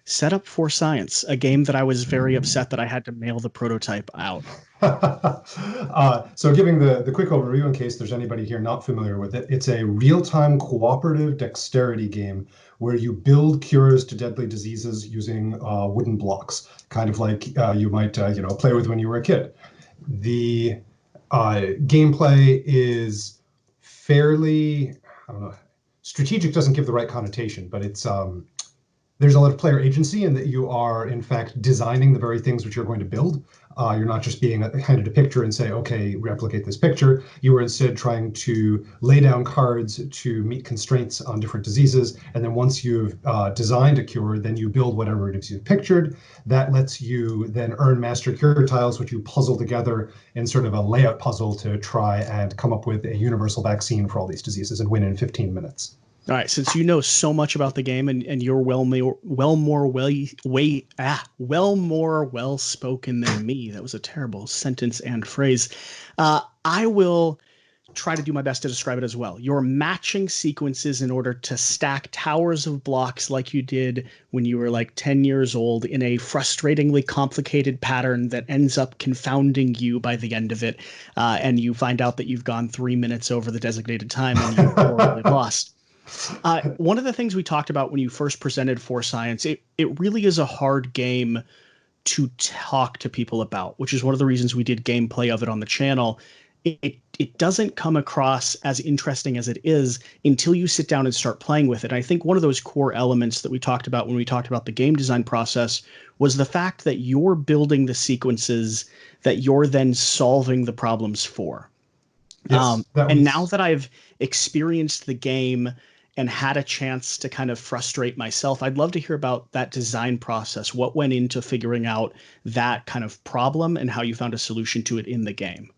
Set up for Science, a game that I was very upset that I had to mail the prototype out. So giving the quick overview in case there's anybody here not familiar with it, it's a real-time cooperative dexterity game where you build cures to deadly diseases using wooden blocks, kind of like you might play with when you were a kid. The gameplay is fairly, I don't know, strategic doesn't give the right connotation, but it's there's a lot of player agency in that you are, in fact, designing the very things which you're going to build. You're not just being handed a picture and say, okay, replicate this picture. You are instead trying to lay down cards to meet constraints on different diseases. And then once you've designed a cure, then you build whatever it is you've pictured. That lets you then earn master cure tiles, which you puzzle together in sort of a layout puzzle to try and come up with a universal vaccine for all these diseases and win in 15 minutes. All right, since you know so much about the game and you're well more well spoken than me. That was a terrible sentence and phrase. I will try to do my best to describe it as well. You're matching sequences in order to stack towers of blocks like you did when you were like 10 years old in a frustratingly complicated pattern that ends up confounding you by the end of it. And you find out that you've gone 3 minutes over the designated time and you've horribly lost. One of the things we talked about when you first presented For Science, it really is a hard game to talk to people about, which is one of the reasons we did gameplay of it on the channel. It doesn't come across as interesting as it is until you sit down and start playing with it. I think one of those core elements that we talked about when we talked about the game design process was the fact that you're building the sequences that you're then solving the problems for. Yes, that And now was that I've experienced the game and had a chance to kind of frustrate myself, I'd love to hear about that design process. What went into figuring out that kind of problem and how you found a solution to it in the game?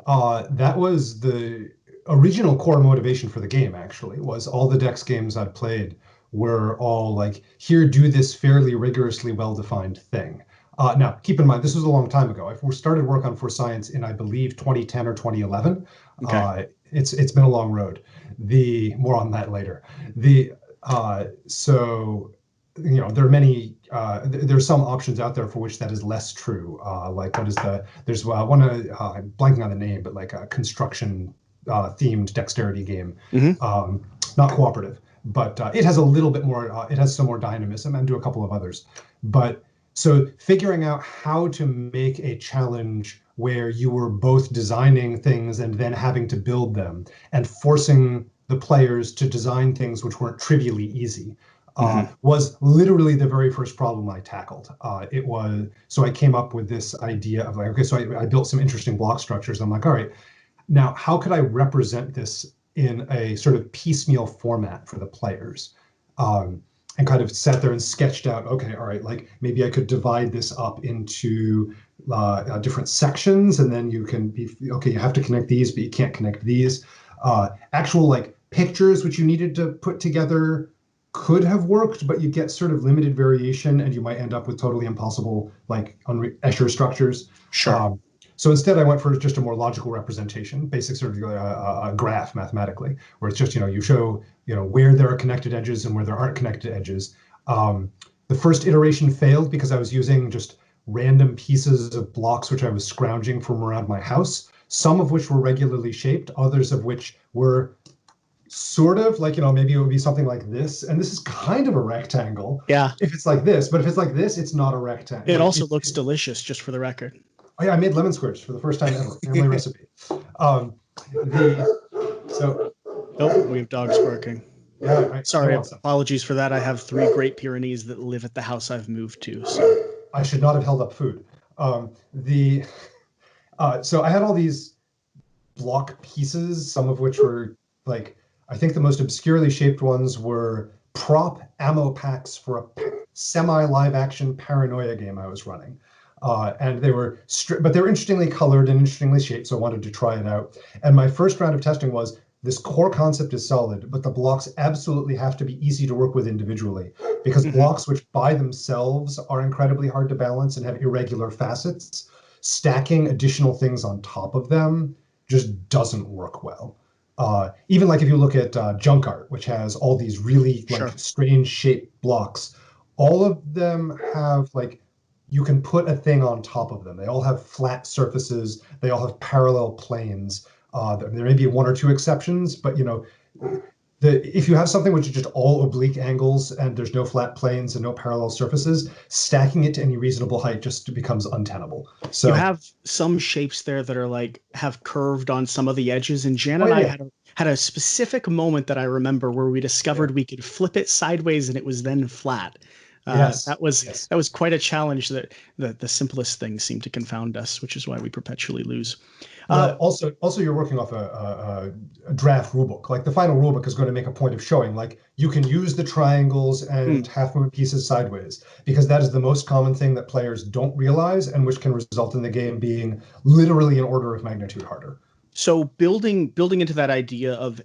that was the original core motivation for the game, actually, was all the Dex games I've played were all like, here, do this fairly rigorously well-defined thing. Now, keep in mind, this was a long time ago. We started work on For Science in, I believe, 2010 or 2011. Okay. It's been a long road. The more on that later. The so there are many there's some options out there for which that is less true. Like what is there's one I'm blanking on the name, but like a construction themed dexterity game, Hmm. not cooperative, but it has a little bit more. It has some more dynamism, and do a couple of others. But so figuring out how to make a challenge where you were both designing things and then having to build them and forcing the players to design things which weren't trivially easy Hmm. was literally the very first problem I tackled. It was so I came up with this idea of like, okay, so I built some interesting block structures. I'm like, all right, now how could I represent this in a sort of piecemeal format for the players? And kind of sat there and sketched out, okay, all right, like maybe I could divide this up into different sections, and then you can be okay. You have to connect these, but you can't connect these. Actual like pictures which you needed to put together could have worked, but you get sort of limited variation, and you might end up with totally impossible like Escher structures. Sure. Um, so instead, I went for just a more logical representation, basic sort of a graph mathematically, where it's just you show where there are connected edges and where there aren't connected edges. The first iteration failed because I was using just random pieces of blocks which I was scrounging from around my house, some of which were regularly shaped, others of which were sort of like, maybe it would be something like this. And this is kind of a rectangle Yeah. if it's like this, but if it's like this, it's not a rectangle. It Like also looks delicious, just for the record. oh yeah, I made lemon squares for the first time ever, family recipe. Um, the so Oh, we have dogs barking. yeah, I Sorry, want some. apologies for that. I have three Great Pyrenees that live at the house I've moved to. So, I should not have held up food. The So I had all these block pieces, some of which were like, I think the most obscurely shaped ones were prop ammo packs for a semi live action paranoia game I was running. And they were, but they were interestingly colored and interestingly shaped, so I wanted to try it out. And my first round of testing was this core concept is solid, but the blocks absolutely have to be easy to work with individually because mhm. blocks which by themselves are incredibly hard to balance and have irregular facets, stacking additional things on top of them just doesn't work well. Even like if you look at junk art, which has all these really like Sure. strange shaped blocks, all of them have like, you can put a thing on top of them. They all have flat surfaces. They all have parallel planes. There may be one or two exceptions, but if you have something which is just all oblique angles and there's no flat planes and no parallel surfaces, stacking it to any reasonable height just becomes untenable. You So, have some shapes there that are like have curved on some of the edges, and Jan oh and I yeah, had a specific moment that I remember where we yeah, discovered we could flip it sideways and it was then flat. yes, That yes. was quite a challenge that the simplest things seem to confound us, which is why we perpetually lose. Uh, Well, also you're working off a draft rulebook. Like the final rulebook is going to make a point of showing, like you can use the triangles and mm. half moon pieces sideways because that is the most common thing that players don't realize and which can result in the game being literally an order of magnitude harder. So building into that idea of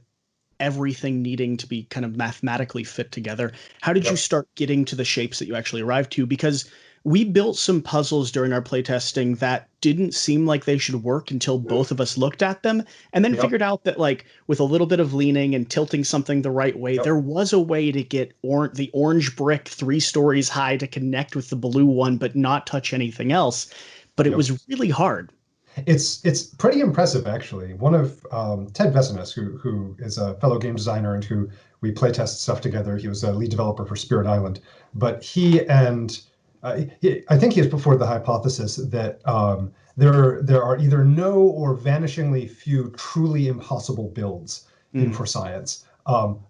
everything needing to be kind of mathematically fit together. How did you Yep. start getting to the shapes that you actually arrived to? Because we built some puzzles during our playtesting that didn't seem like they should work until both of us looked at them and then Yep. figured out that like with a little bit of leaning and tilting something the right way, Yep. there was a way to get the orange brick 3 stories high to connect with the blue one, but not touch anything else. But it Yep. was really hard. It's pretty impressive, actually. One of Ted Vesenes, who is a fellow game designer and who we playtest stuff together. He was a lead developer for Spirit Island, but I think he has put forward the hypothesis that there are either no or vanishingly few truly impossible builds in Mm. For Science,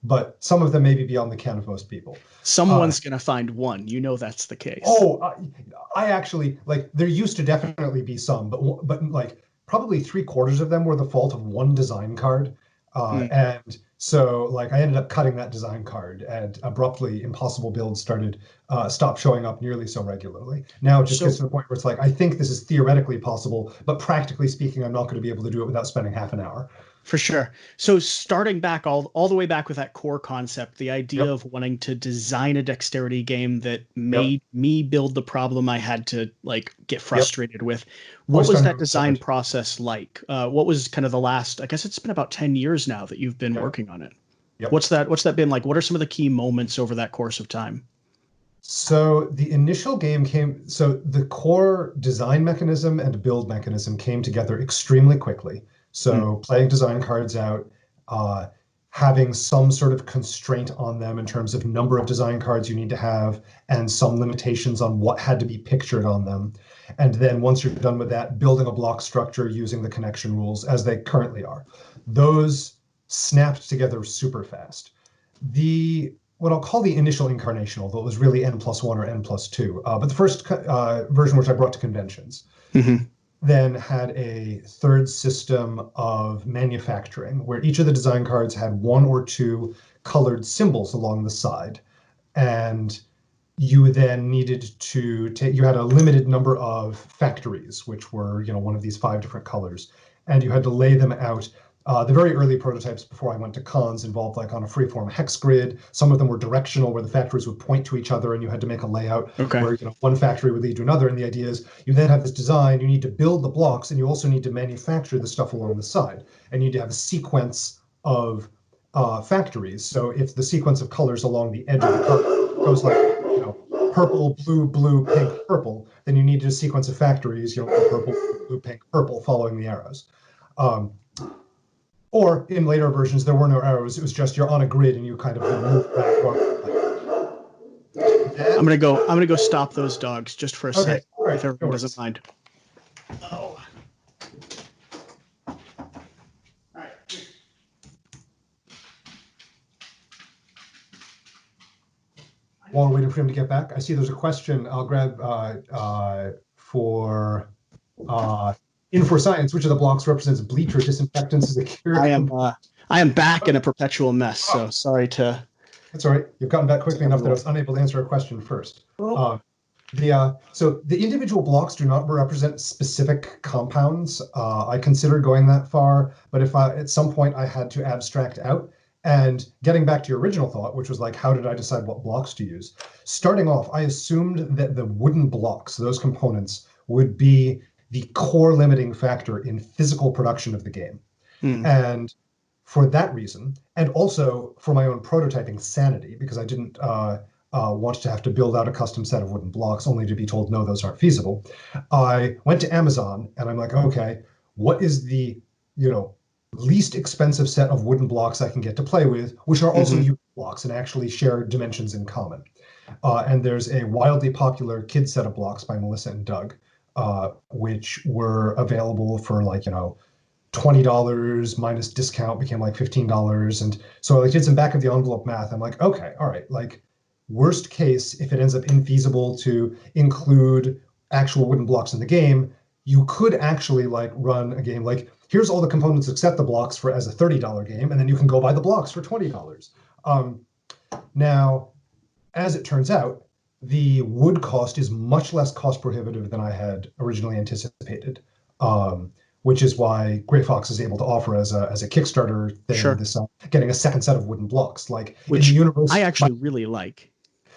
but some of them may be beyond the ken of most people. Uh, Someone's going to find one. You know that's the case. Oh, I actually like. There used to definitely be some, but like probably three-quarters of them were the fault of one design card, Mm. and so like I ended up cutting that design card, and abruptly impossible builds stopped showing up nearly so regularly. Now it just gets So to the point where it's like I think this is theoretically possible, but practically speaking, I'm not going to be able to do it without spending half an hour. for sure. So starting back all the way back with that core concept, the idea Yep, of wanting to design a dexterity game that yep, made me build the problem I had to like get yep. frustrated with. What Hoist was on that your own design sword. process like? What was kind of the last, I guess it's been about 10 years now that you've been Yep, working on it. yep. What's that been like? What are some of the key moments over that course of time? So the initial game so the core design mechanism and build mechanism came together extremely quickly. Mm. So playing design cards out, uh, having some sort of constraint on them in terms of number of design cards you need to have, and some limitations on what had to be pictured on them. And then once you're done with that, building a block structure using the connection rules as they currently are. Those snapped together super fast. The what I'll call the initial incarnation, although it was really N+1 or N+2. But the first version, which I brought to conventions, Mm-hmm. then had a third system of manufacturing, where each of the design cards had one or two colored symbols along the side. And you then needed to take, you had a limited number of factories, which were, one of these five different colors, and you had to lay them out. The very early prototypes before I went to cons involved like on a freeform hex grid. Some of them were directional, where the factories would point to each other, and you had to make a layout Okay. where one factory would lead to another. And the idea is you then have this design. You need to build the blocks, and you also need to manufacture the stuff along the side. And you need to have a sequence of factories. So if the sequence of colors along the edge of the card goes like purple, blue, blue, pink, purple, then you need a sequence of factories, purple, blue, pink, purple, following the arrows. Um, or in later versions, there were no arrows. It was just you're on a grid and you kind of move around. I'm gonna go stop those dogs just for a Okay, sec, all right, if no everyone doesn't worries. mind. Oh. All right. While we're waiting for him to get back, I see there's a question. I'll grab for in For Science, which of the blocks represents bleach or disinfectants as a cure? I am back in a perpetual mess, so sorry to That's all right. You've gotten back quickly enough that I everyone. was unable to answer a question first. Oh. So the individual blocks do not represent specific compounds. I considered going that far, but if at some point I had to abstract out, and getting back to your original thought, which was like, how did I decide what blocks to use? Starting off, I assumed that the wooden blocks, those components, would be the core limiting factor in physical production of the game. Hmm. And for that reason, and also for my own prototyping sanity, because I didn't wanted to have to build out a custom set of wooden blocks, only to be told, no, those aren't feasible. I went to Amazon and I'm like, okay, what is the, least expensive set of wooden blocks I can get to play with, which are also Mm-hmm. U blocks and actually share dimensions in common. And there's a wildly popular kid set of blocks by Melissa and Doug, which were available for like, $20 minus discount became like $15. And so I did some back of the envelope math. I'm like, okay, all right, like worst case, if it ends up infeasible to include actual wooden blocks in the game, you could actually like run a game like here's all the components except the blocks for as a $30 game, and then you can go buy the blocks for $20. Now, as it turns out, the wood cost is much less cost prohibitive than I had originally anticipated, which is why Grey Fox is able to offer as a Kickstarter thing Sure. this getting a second set of wooden blocks. Like in the Which I universe, actually really like.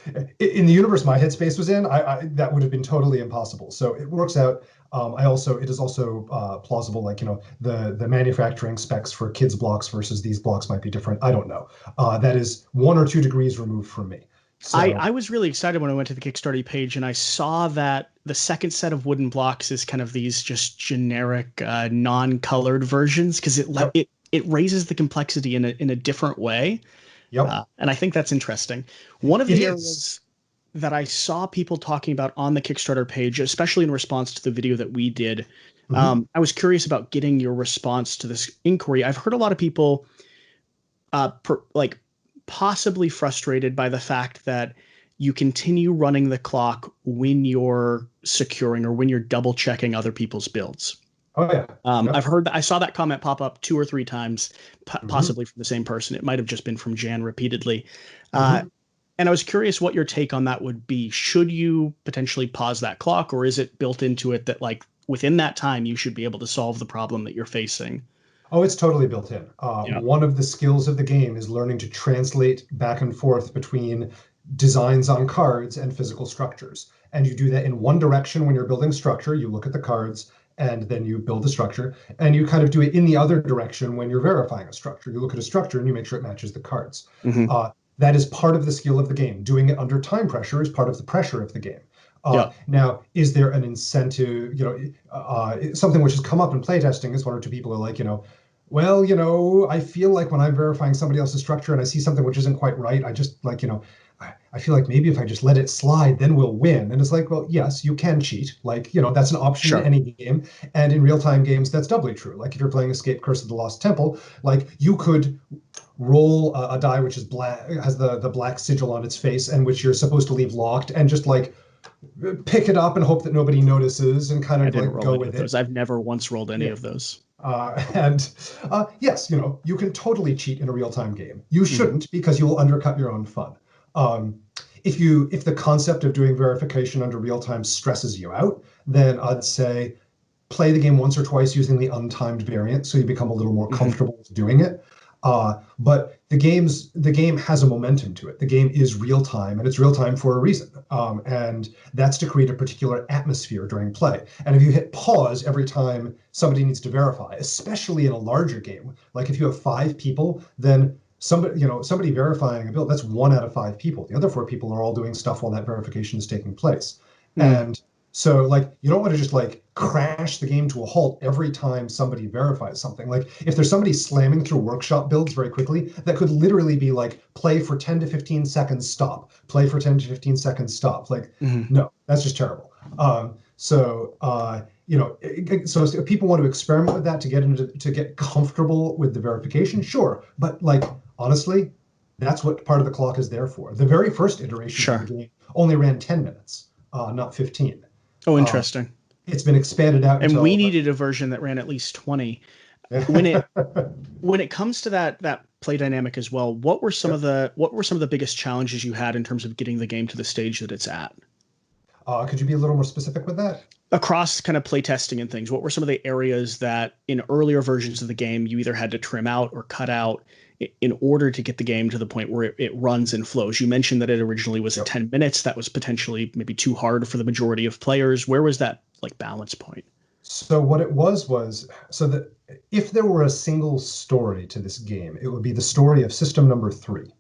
my headspace was in, that would have been totally impossible. So it works out. It is also plausible, like the manufacturing specs for kids blocks versus these blocks might be different. I don't know. That is 1 or 2 degrees removed from me. So I was really excited when I went to the Kickstarter page and I saw that the second set of wooden blocks is kind of these just generic non-colored versions because yep, it raises the complexity in a different way. yep, And I think that's interesting. One of it the is. areas that I saw people talking about on the Kickstarter page, especially in response to the video that we did, Mhm. I was curious about getting your response to this inquiry. I've heard a lot of people like possibly frustrated by the fact that you continue running the clock when you're securing or when you're double checking other people's builds. Oh yeah, I've yep. heard that I saw that comment pop up 2 or 3 times, Hmm. possibly from the same person. It might have just been from Jan repeatedly. Uh, Hmm. and I was curious what your take on that would be. Should you potentially pause that clock, or is it built into it that like within that time you should be able to solve the problem that you're facing? Oh, it's totally built in. Yeah. One of the skills of the game is learning to translate back and forth between designs on cards and physical structures. And you do that in one direction when you're building structure. You look at the cards and then you build the structure. And you kind of do it in the other direction when you're verifying a structure. You look at a structure and you make sure it matches the cards. Hmm. That is part of the skill of the game. Doing it under time pressure is part of the pressure of the game. Yeah. Now, is there an incentive? Something which has come up in playtesting is 1 or 2 people are like, well, I feel like when I'm verifying somebody else's structure and I see something which isn't quite right, I just like, I feel like maybe if I just let it slide, then we'll win. And it's like, well, yes, you can cheat. Like, that's an option in Sure. any game. And in real-time games, that's doubly true. Like if you're playing Escape Curse of the Lost Temple, like you could roll a die which is black, has the black sigil on its face, and which you're supposed to leave locked, and just like pick it up and hope that nobody notices and kind I of didn't like roll go any of with those. it. I've never once rolled any Yeah. of those. And yes, you can totally cheat in a real-time game. You Hmm. shouldn't because you will undercut your own fun. Um, if the concept of doing verification under real time stresses you out, then I'd say play the game once or twice using the untimed variant so you become a little more Hmm. comfortable with doing it. But the game has a momentum to it. The game is real time, and it's real time for a reason, and that's to create a particular atmosphere during play. And if you hit pause every time somebody needs to verify, especially in a larger game, like if you have 5 people, then somebody verifying a build, that's 1 out of 5 people. The other 4 people are all doing stuff while that verification is taking place, Mm. and so like you don't want to just like crash the game to a halt every time somebody verifies something. Like if there's somebody slamming through workshop builds very quickly, that could literally be like play for 10 to 15 seconds, stop. Play for 10 to 15 seconds, stop. Like, Hmm. no, that's just terrible. So if people want to experiment with that to get comfortable with the verification, sure. But like honestly, that's what part of the clock is there for. The very first iterations of the Sure. game only ran 10 minutes, not 15. Oh, Um, interesting. it's been expanded out And we until needed a version that ran at least 20. When it comes to that play dynamic as well, Yep. what were some of the biggest challenges you had in terms of getting the game to the stage that it's at? Could you be a little more specific with that? Across kind of play testing and things, what were some of the areas that in earlier versions of the game you either had to trim out or cut out in order to get the game to the point where it runs and flows? You mentioned that it originally was at Yep. 10 minutes. That was potentially maybe too hard for the majority of players. Where was that like balance point? So what it was so that if there were a single story to this game, it would be the story of system number 3.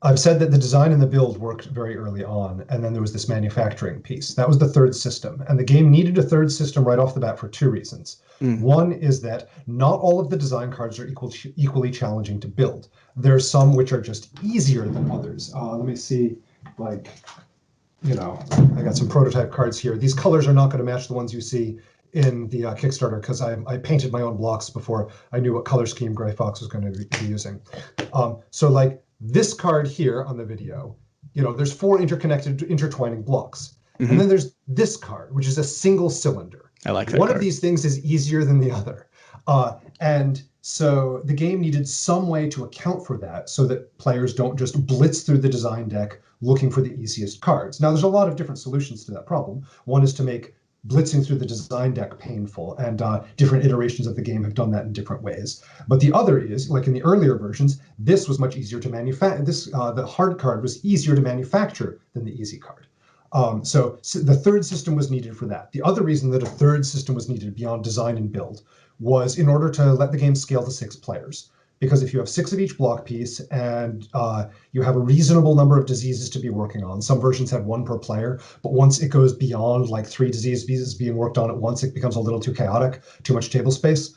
I've said that the design and the build worked very early on, and then there was this manufacturing piece. That was the third system. And the game needed a third system right off the bat for two reasons. Mm. One is that not all of the design cards are equally challenging to build. There are some which are just easier than others. Let me see, like, I got some prototype cards here. These colors are not going to match the ones you see in the Kickstarter because I painted my own blocks before I knew what color scheme Gray Fox was going to be using. So like this card here on the video, there's four intertwining blocks. Mm-hmm. And then there's this card, which is a single cylinder. I like that One card. of these things is easier than the other. And so the game needed some way to account for that so that players don't just blitz through the design deck looking for the easiest cards. Now, there's a lot of different solutions to that problem. One is to make blitzing through the design deck painful, and different iterations of the game have done that in different ways. But the other is, like in the earlier versions, this was much easier to manufacture. The hard card was easier to manufacture than the easy card. So the third system was needed for that. The other reason that a third system was needed beyond design and build was in order to let the game scale to 6 players. Because if you have 6 of each block piece and you have a reasonable number of diseases to be working on, some versions have 1 per player, but once it goes beyond like 3 disease pieces being worked on at once, it becomes a little too chaotic, too much table space.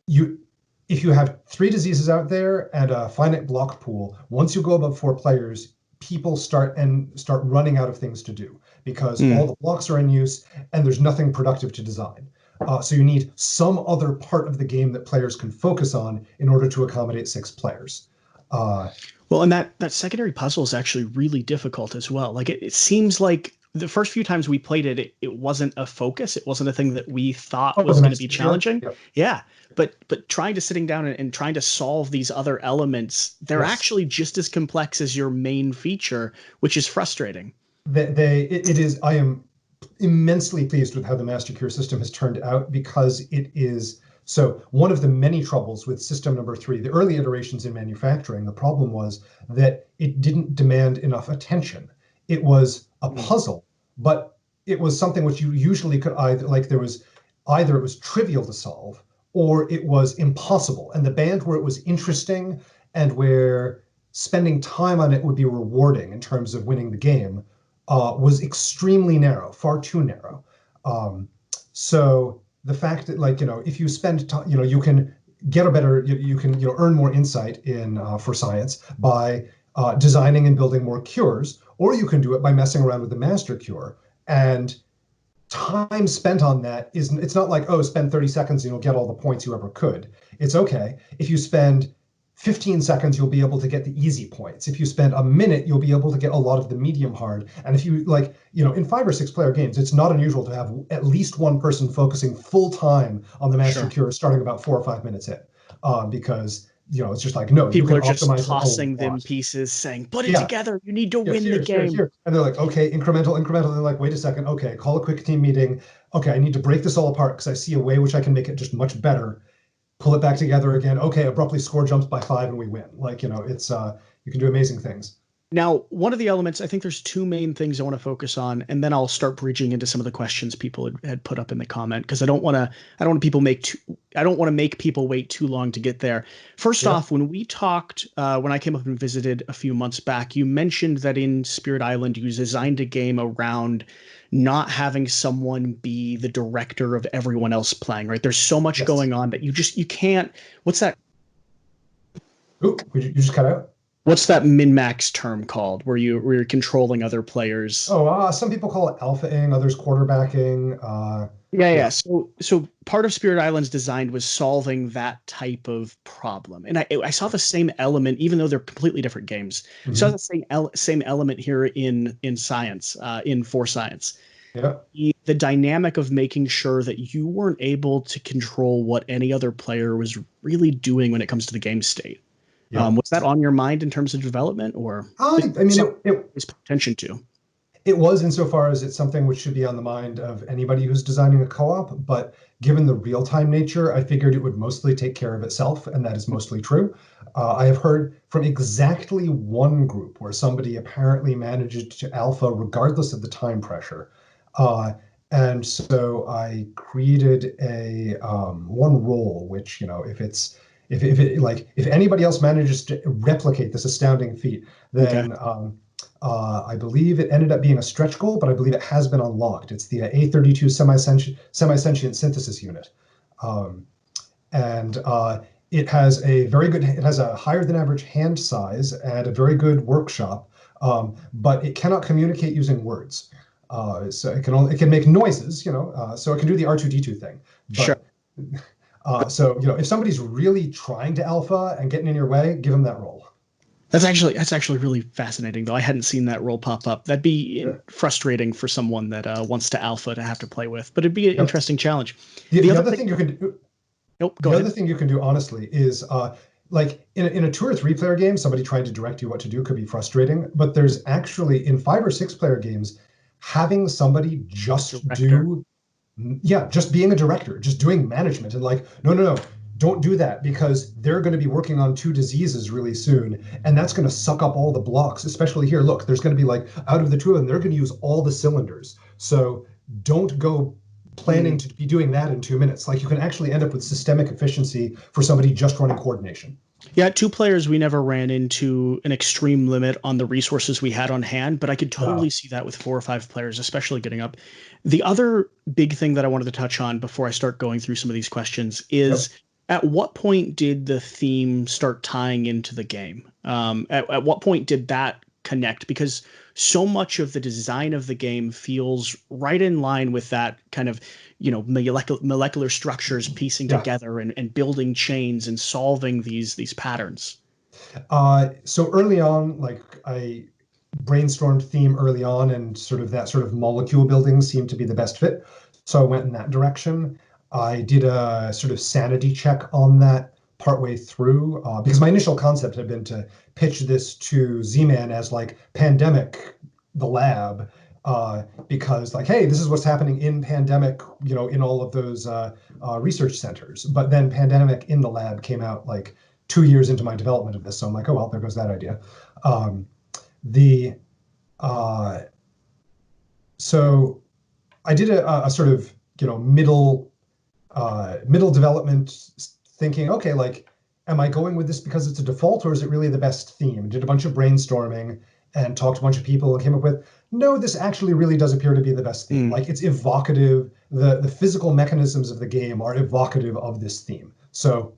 If you have 3 diseases out there and a finite block pool, once you go above 4 players, people start running out of things to do because all the blocks are in use and there's nothing productive to design. So you need some other part of the game that players can focus on in order to accommodate 6 players. Well, and that secondary puzzle is actually really difficult as well. Like it seems like the first few times we played it wasn't a focus. It wasn't a thing that we thought was going to be challenging. Yep. Yeah. But trying to sitting down and trying to solve these other elements, they're actually just as complex as your main feature, which is frustrating. It is. I am immensely pleased with how the Master Cure system has turned out because it is. So one of the many troubles with system number 3, the early iterations in manufacturing, the problem was that it didn't demand enough attention. It was a puzzle, but it was something which you usually could either it was trivial to solve or it was impossible. And the band where it was interesting and where spending time on it would be rewarding in terms of winning the game was extremely narrow, far too narrow. So the fact that, if you spend time, you can get a better, you can earn more insight in for science by designing and building more cures, or you can do it by messing around with the master cure. And time spent on that it's not like, oh, spend 30 seconds and you'll get all the points you ever could. It's okay. If you spend 15 seconds, you'll be able to get the easy points. If you spend a minute, you'll be able to get a lot of the medium hard. And if you in 5 or 6 player games, it's not unusual to have at least one person focusing full time on the master cure starting about 4 or 5 minutes in, because it's just like, no, people you are can just tossing them pieces saying, put it together, you need to win the game. And they're like, okay, incremental. They're like, wait a second, okay, call a quick team meeting. Okay, I need to break this all apart because I see a way which I can make it just much better. Pull it back together again. Okay, abruptly score jumps by 5 and we win. It's you can do amazing things. Now, one of the elements, I think there's 2 main things I want to focus on, and then I'll start bridging into some of the questions people had put up in the comment because I don't want to make people wait too long to get there. First off, when we talked, when I came up and visited a few months back, you mentioned that in Spirit Island you designed a game around not having someone be the director of everyone else playing, right? There's so much going on that you can't. What's that? Ooh, you just cut out. What's that min-max term called where you're controlling other players? Some people call it alphaing, others quarterbacking. Yeah. So part of Spirit Island's design was solving that type of problem. And I saw the same element, even though they're completely different games. Mm-hmm. I saw the same element here in science, in For Science. Yeah. The dynamic of making sure that you weren't able to control what any other player was really doing when it comes to the game state. Yeah. Was that on your mind in terms of development, or it's attention to? It was, insofar as it's something which should be on the mind of anybody who's designing a co-op. But given the real-time nature, I figured it would mostly take care of itself, and that is mostly true. I have heard from exactly one group where somebody apparently managed to alpha regardless of the time pressure. And so I created a one role, which, if it's if anybody else manages to replicate this astounding feat, Okay. then I believe it ended up being a stretch goal, but I believe it has been unlocked. It's the A32 semi-sentient synthesis unit, um, and it has it has a higher than average hand size and a very good workshop, but it cannot communicate using words. So it can make noises, so it can do the R2D2 thing, Sure. but so if somebody's really trying to alpha and getting in your way, give them that role. That's actually really fascinating, though. I hadn't seen that role pop up. That'd be Yeah. frustrating for someone that wants to alpha to have to play with, but it'd be an Yep. interesting challenge. The, The the other other thing, thing you can do, nope, go the other ahead. thing you can do honestly is like in a 2 or 3 player game, somebody trying to direct you what to do could be frustrating. But there's actually in 5 or 6 player games, having somebody A just director. do yeah, just being a director, just doing management and like, no, don't do that because they're going to be working on 2 diseases really soon. And that's going to suck up all the blocks, especially here. Look, there's going to be like out of the 2 of them, they're going to use all the cylinders. So don't go planning Mm. to be doing that in 2 minutes. Like you can actually end up with systemic efficiency for somebody just running coordination. Yeah, 2 players, we never ran into an extreme limit on the resources we had on hand, but I could totally see that with 4 or 5 players, especially getting up. The other big thing that I wanted to touch on before I start going through some of these questions Yep. is at what point did the theme start tying into the game? At what point did that connect? Because so much of the design of the game feels right in line with that kind of molecular structures piecing Yeah. together and building chains and solving these patterns. So early on, like I brainstormed theme early on, and sort of that sort of molecule building seemed to be the best fit. So I went in that direction. I did a sort of sanity check on that partway through because my initial concept had been to pitch this to Z-Man as like Pandemic, the lab, because like, hey, this is what's happening in Pandemic, in all of those research centers. But then Pandemic in the lab came out like 2 years into my development of this. So I'm like, oh, well, there goes that idea. Um, the uh, so I did a sort of middle development thinking. Okay, like, am I going with this because it's a default, or is it really the best theme? Did a bunch of brainstorming and talked to a bunch of people and came up with no. This actually really does appear to be the best theme. Mm, Like it's evocative. The physical mechanisms of the game are evocative of this theme. So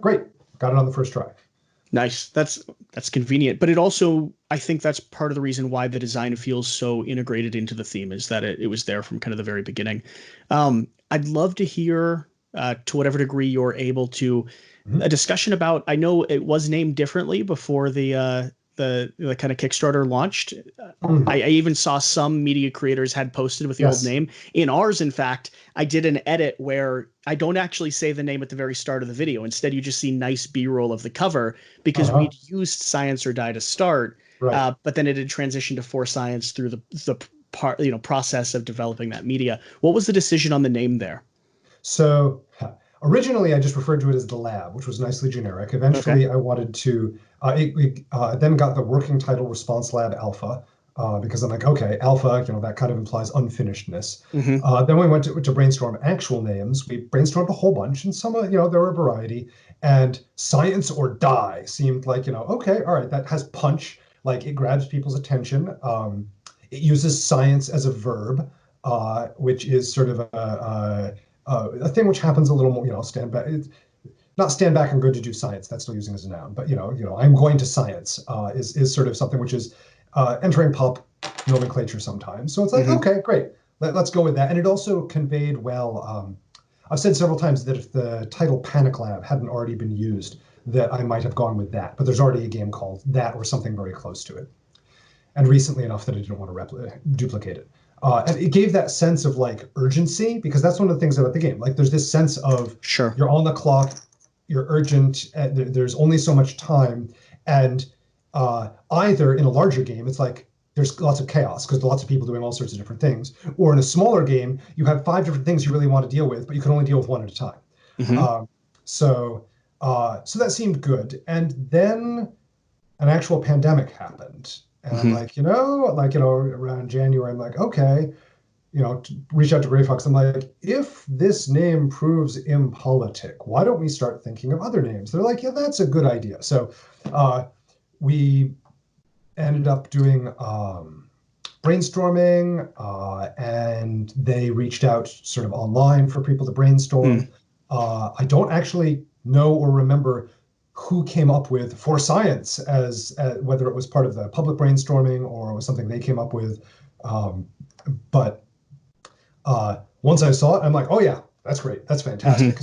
great. Got it on the first try. nice. That's convenient, but it also I think that's part of the reason why the design feels so integrated into the theme is that it was there from kind of the very beginning. I'd love to hear to whatever degree you're able to a Mhm. discussion about. I know it was named differently before the kind of Kickstarter launched. I even saw some media creators had posted with the old Yes. name. In ours, in fact, I did an edit where I don't actually say the name at the very start of the video. Instead, you just see nice B-roll of the cover because Uh-huh. we'd used Science or Die to start, Right. but then it had transitioned to For Science through the part process of developing that media. What was the decision on the name there? So originally, I just referred to it as the lab, which was nicely generic. Okay. Eventually, I wanted to, then got the working title Response Lab Alpha, because I'm like, okay, Alpha, that kind of implies unfinishedness. Mm-hmm. Then we went to brainstorm actual names. We brainstormed a whole bunch, and some, there were a variety. And Science or Die seemed like, okay, all right, that has punch. Like it grabs people's attention. It uses science as a verb, which is sort of a thing which happens a little more, stand back. Not stand back and go to do science. That's still using as a noun, but I'm going to science is sort of something which is entering pop nomenclature sometimes. So it's like, Mm-hmm. okay, great, let's go with that. And it also conveyed well. I've said several times that if the title Panic Lab hadn't already been used, that I might have gone with that. But there's already a game called that or something very close to it, and recently enough that I didn't want to duplicate it. And it gave that sense of like urgency because that's one of the things about the game. Like there's this sense of Sure. you're on the clock, you're urgent, there's only so much time, and either in a larger game it's like there's lots of chaos because lots of people doing all sorts of different things, or in a smaller game you have 5 different things you really want to deal with, but you can only deal with one at a time. Mm-hmm. Um, so so that seemed good, and then an actual pandemic happened. And I'm Mm-hmm. like, around January, I'm like, okay, reach out to Gray Fox. I'm like, if this name proves impolitic, why don't we start thinking of other names? They're like, yeah, that's a good idea. So we ended up doing brainstorming, and they reached out sort of online for people to brainstorm. I don't actually know or remember who came up with For Science as whether it was part of the public brainstorming or it was something they came up with. But once I saw it, I'm like, oh yeah, that's great, that's fantastic,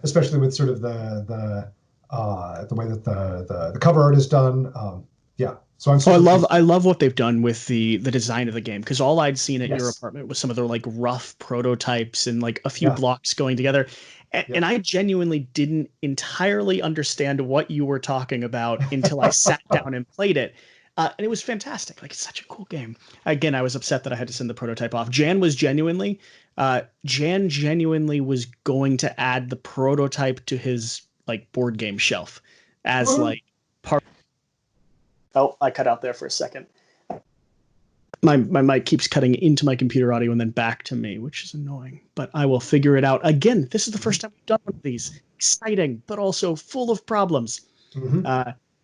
especially with sort of the way that the cover art is done. Yeah, so I'm. I love what they've done with the design of the game, because all I'd seen at your apartment was some of their like rough prototypes and like a few blocks going together, and I genuinely didn't entirely understand what you were talking about until I sat down and played it. And it was fantastic. Like, it's such a cool game. Again, I was upset that I had to send the prototype off. Jan genuinely was going to add the prototype to his like board game shelf as like part. Oh, I cut out there for a second. My mic keeps cutting into my computer audio and then back to me, which is annoying, but I will figure it out. Again, this is the first time we've done one of these. Exciting, but also full of problems.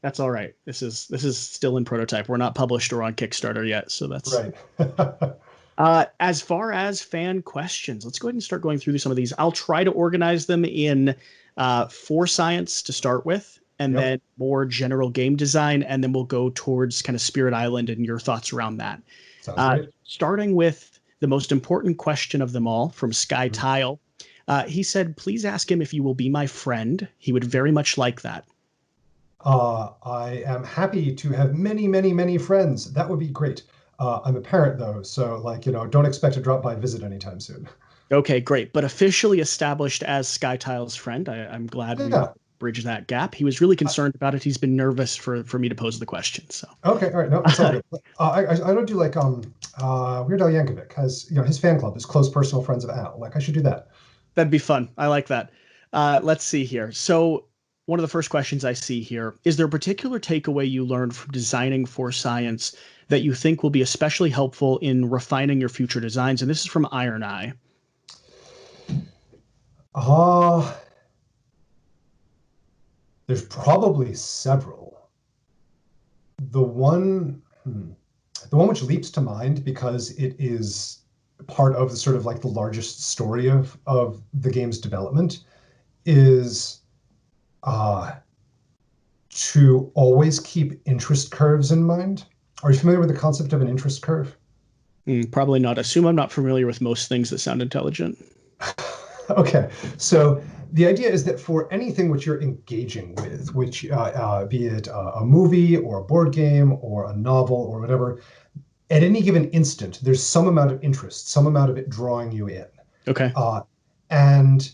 That's all right. This is still in prototype. We're not published or on Kickstarter yet, so that's right. As far as fan questions, let's go ahead and start going through some of these. I'll try to organize them in For Science to start with, and then more general game design, and then we'll go towards kind of Spirit Island and your thoughts around that. Sounds great. Starting with the most important question of them all from Sky Tile. He said, please ask him if you will be my friend. He would very much like that. I am happy to have many, many, many friends. That would be great. I'm a parent though, so don't expect to drop by visit anytime soon. Okay, great. But officially established as Sky Tile's friend. I'm glad we bridged that gap. He was really concerned about it. He's been nervous for me to pose the question. So okay, all right, no, it's all good. I don't do like Weird Al Yankovic has his fan club is close personal friends of Al. Like I should do that. That'd be fun. I like that. Let's see here. So one of the first questions I see here, is there a particular takeaway you learned from designing For Science that you think will be especially helpful in refining your future designs? And this is from Iron Eye. There's probably several. The one which leaps to mind, because it is part of the sort of like the largest story of the game's development, is to always keep interest curves in mind. Are you familiar with the concept of an interest curve? Probably not. Assume I'm not familiar with most things that sound intelligent. Okay, so the idea is that for anything which you're engaging with, which be it a movie or a board game or a novel or whatever, at any given instant, there's some amount of interest, some amount of it drawing you in. Okay. And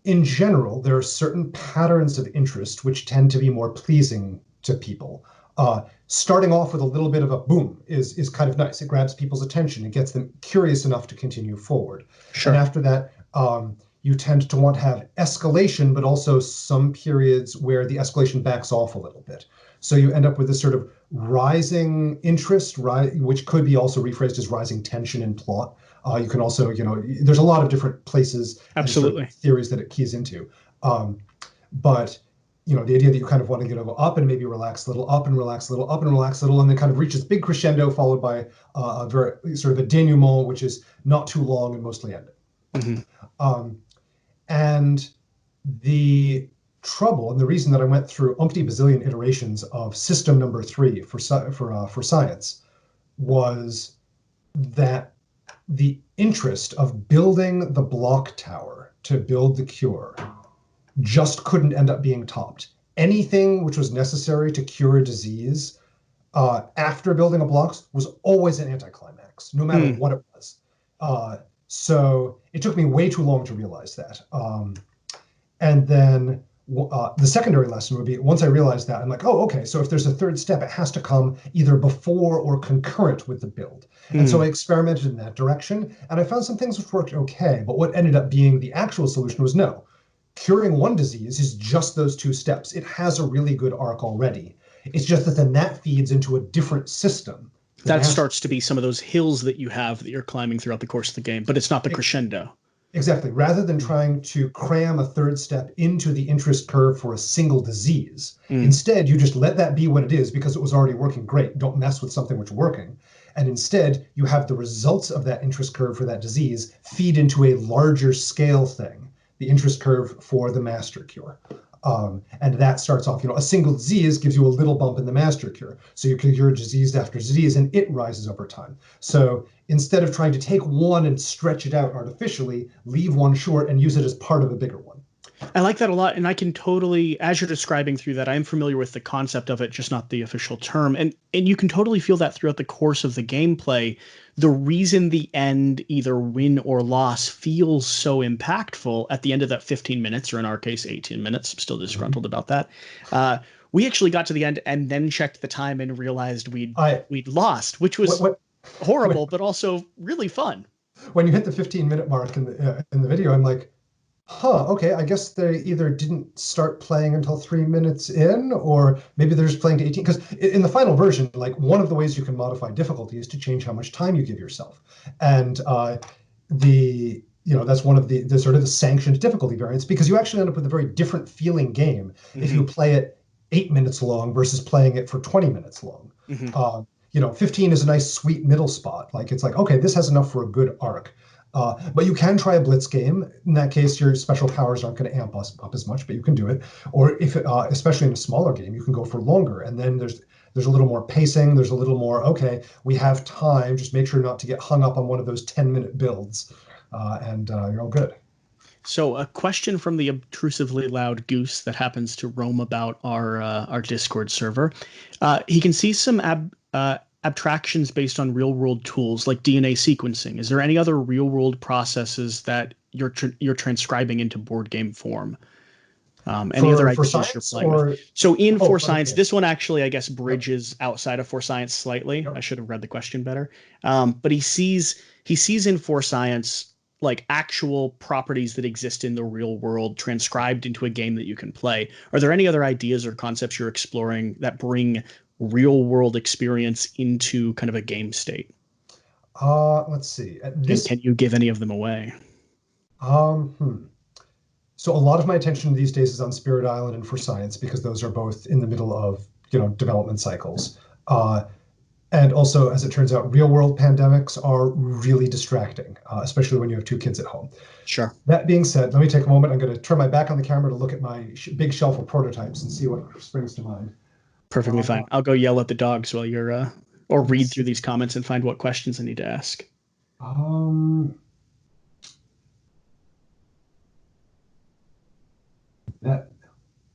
in general, there are certain patterns of interest which tend to be more pleasing to people. Starting off with a little bit of a boom is kind of nice. It grabs people's attention. It gets them curious enough to continue forward. Sure. And after that, you tend to want to have escalation, but also some periods where the escalation backs off a little bit. So you end up with this sort of rising interest, which could be also rephrased as rising tension in plot. You can also, there's a lot of different places and sort of theories that it keys into. But the idea that you kind of want to go up and maybe relax a little, up and relax a little, up and relax a little, and then kind of reach this big crescendo followed by a very sort of a denouement, which is not too long and mostly ending. And the trouble, and the reason that I went through umpty bazillion iterations of system number 3 for Science, was that the interest of building the block tower to build the cure just couldn't end up being topped. Anything which was necessary to cure a disease after building a block was always an anticlimax, no matter what it was. So it took me way too long to realize that. And then the secondary lesson would be, once I realized that, I'm like, oh, okay, so if there's a third step, it has to come either before or concurrent with the build. And so I experimented in that direction, and I found some things which worked okay, but what ended up being the actual solution was no. Curing one disease is just those 2 steps. It has a really good arc already. It's just that then that feeds into a different system That starts to be some of those hills that you have that you're climbing throughout the course of the game, but it's not the crescendo. Exactly. Rather than trying to cram a third step into the interest curve for a single disease, instead you just let that be what it is because it was already working great. Don't mess with something which is working. And instead you have the results of that interest curve for that disease feed into a larger scale thing, the interest curve for the master cure. And that starts off, a single disease gives you a little bump in the master cure. So you can cure disease after disease and it rises over time. So instead of trying to take one and stretch it out artificially, leave one short and use it as part of a bigger one. I like that a lot. And I can totally, as you're describing through that, I'm familiar with the concept of it, just not the official term. And you can totally feel that throughout the course of the gameplay. The reason the end, either win or loss, feels so impactful at the end of that 15 minutes, or in our case, 18 minutes. I'm still disgruntled about that. We actually got to the end and then checked the time and realized we'd lost, which was horrible, but also really fun. When you hit the 15-minute mark in the video, I'm like, okay, I guess they either didn't start playing until 3 minutes in, or maybe they're just playing to 18. Because in the final version, like, one of the ways you can modify difficulty is to change how much time you give yourself. And that's one of the sort of the sanctioned difficulty variants, because you actually end up with a very different feeling game if you play it 8 minutes long versus playing it for 20 minutes long. 15 is a nice sweet middle spot. Like, it's like, okay, this has enough for a good arc. But you can try a blitz game. In that case, your special powers aren't going to amp us up as much, but you can do it. Or if, especially in a smaller game, you can go for longer. And then there's a little more pacing. There's a little more, okay, we have time. Just make sure not to get hung up on one of those 10-minute builds, and you're all good. So a question from the obtrusively loud goose that happens to roam about our Discord server. He can see some abstractions based on real-world tools like DNA sequencing. Is there any other real-world processes that you're transcribing into board game form? Any other ideas you're playing with? So in For Science, this one actually, I guess, bridges outside of For Science slightly. I should have read the question better. But he sees in For Science like actual properties that exist in the real world transcribed into a game that you can play. Are there any other ideas or concepts you're exploring that bring real world experience into kind of a game state? Let's see. And can you give any of them away? So a lot of my attention these days is on Spirit Island and For Science, because those are both in the middle of development cycles. And also, as it turns out, real world pandemics are really distracting, especially when you have two kids at home. Sure. That being said, let me take a moment. I'm going to turn my back on the camera to look at my big shelf of prototypes and see what springs to mind. Perfectly fine. I'll go yell at the dogs while you're, or read through these comments and find what questions I need to ask.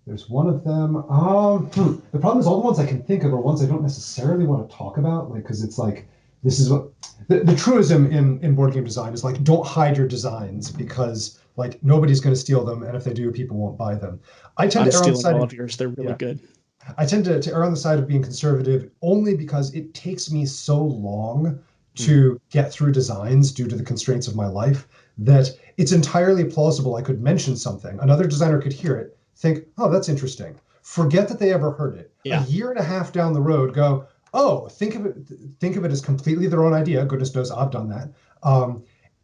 There's one of them. The problem is all the ones I can think of are ones I don't necessarily want to talk about, like, because it's like, this is what the truism in board game design is, like, don't hide your designs, because like nobody's going to steal them, and if they do, people won't buy them. I'm stealing all of yours. They're really good. I tend to err on the side of being conservative, only because it takes me so long to get through designs due to the constraints of my life that it's entirely plausible I could mention something. Another designer could hear it, think, oh, that's interesting. Forget that they ever heard it. Yeah. A year and a half down the road, go, oh, think of it as completely their own idea. Goodness knows I've done that.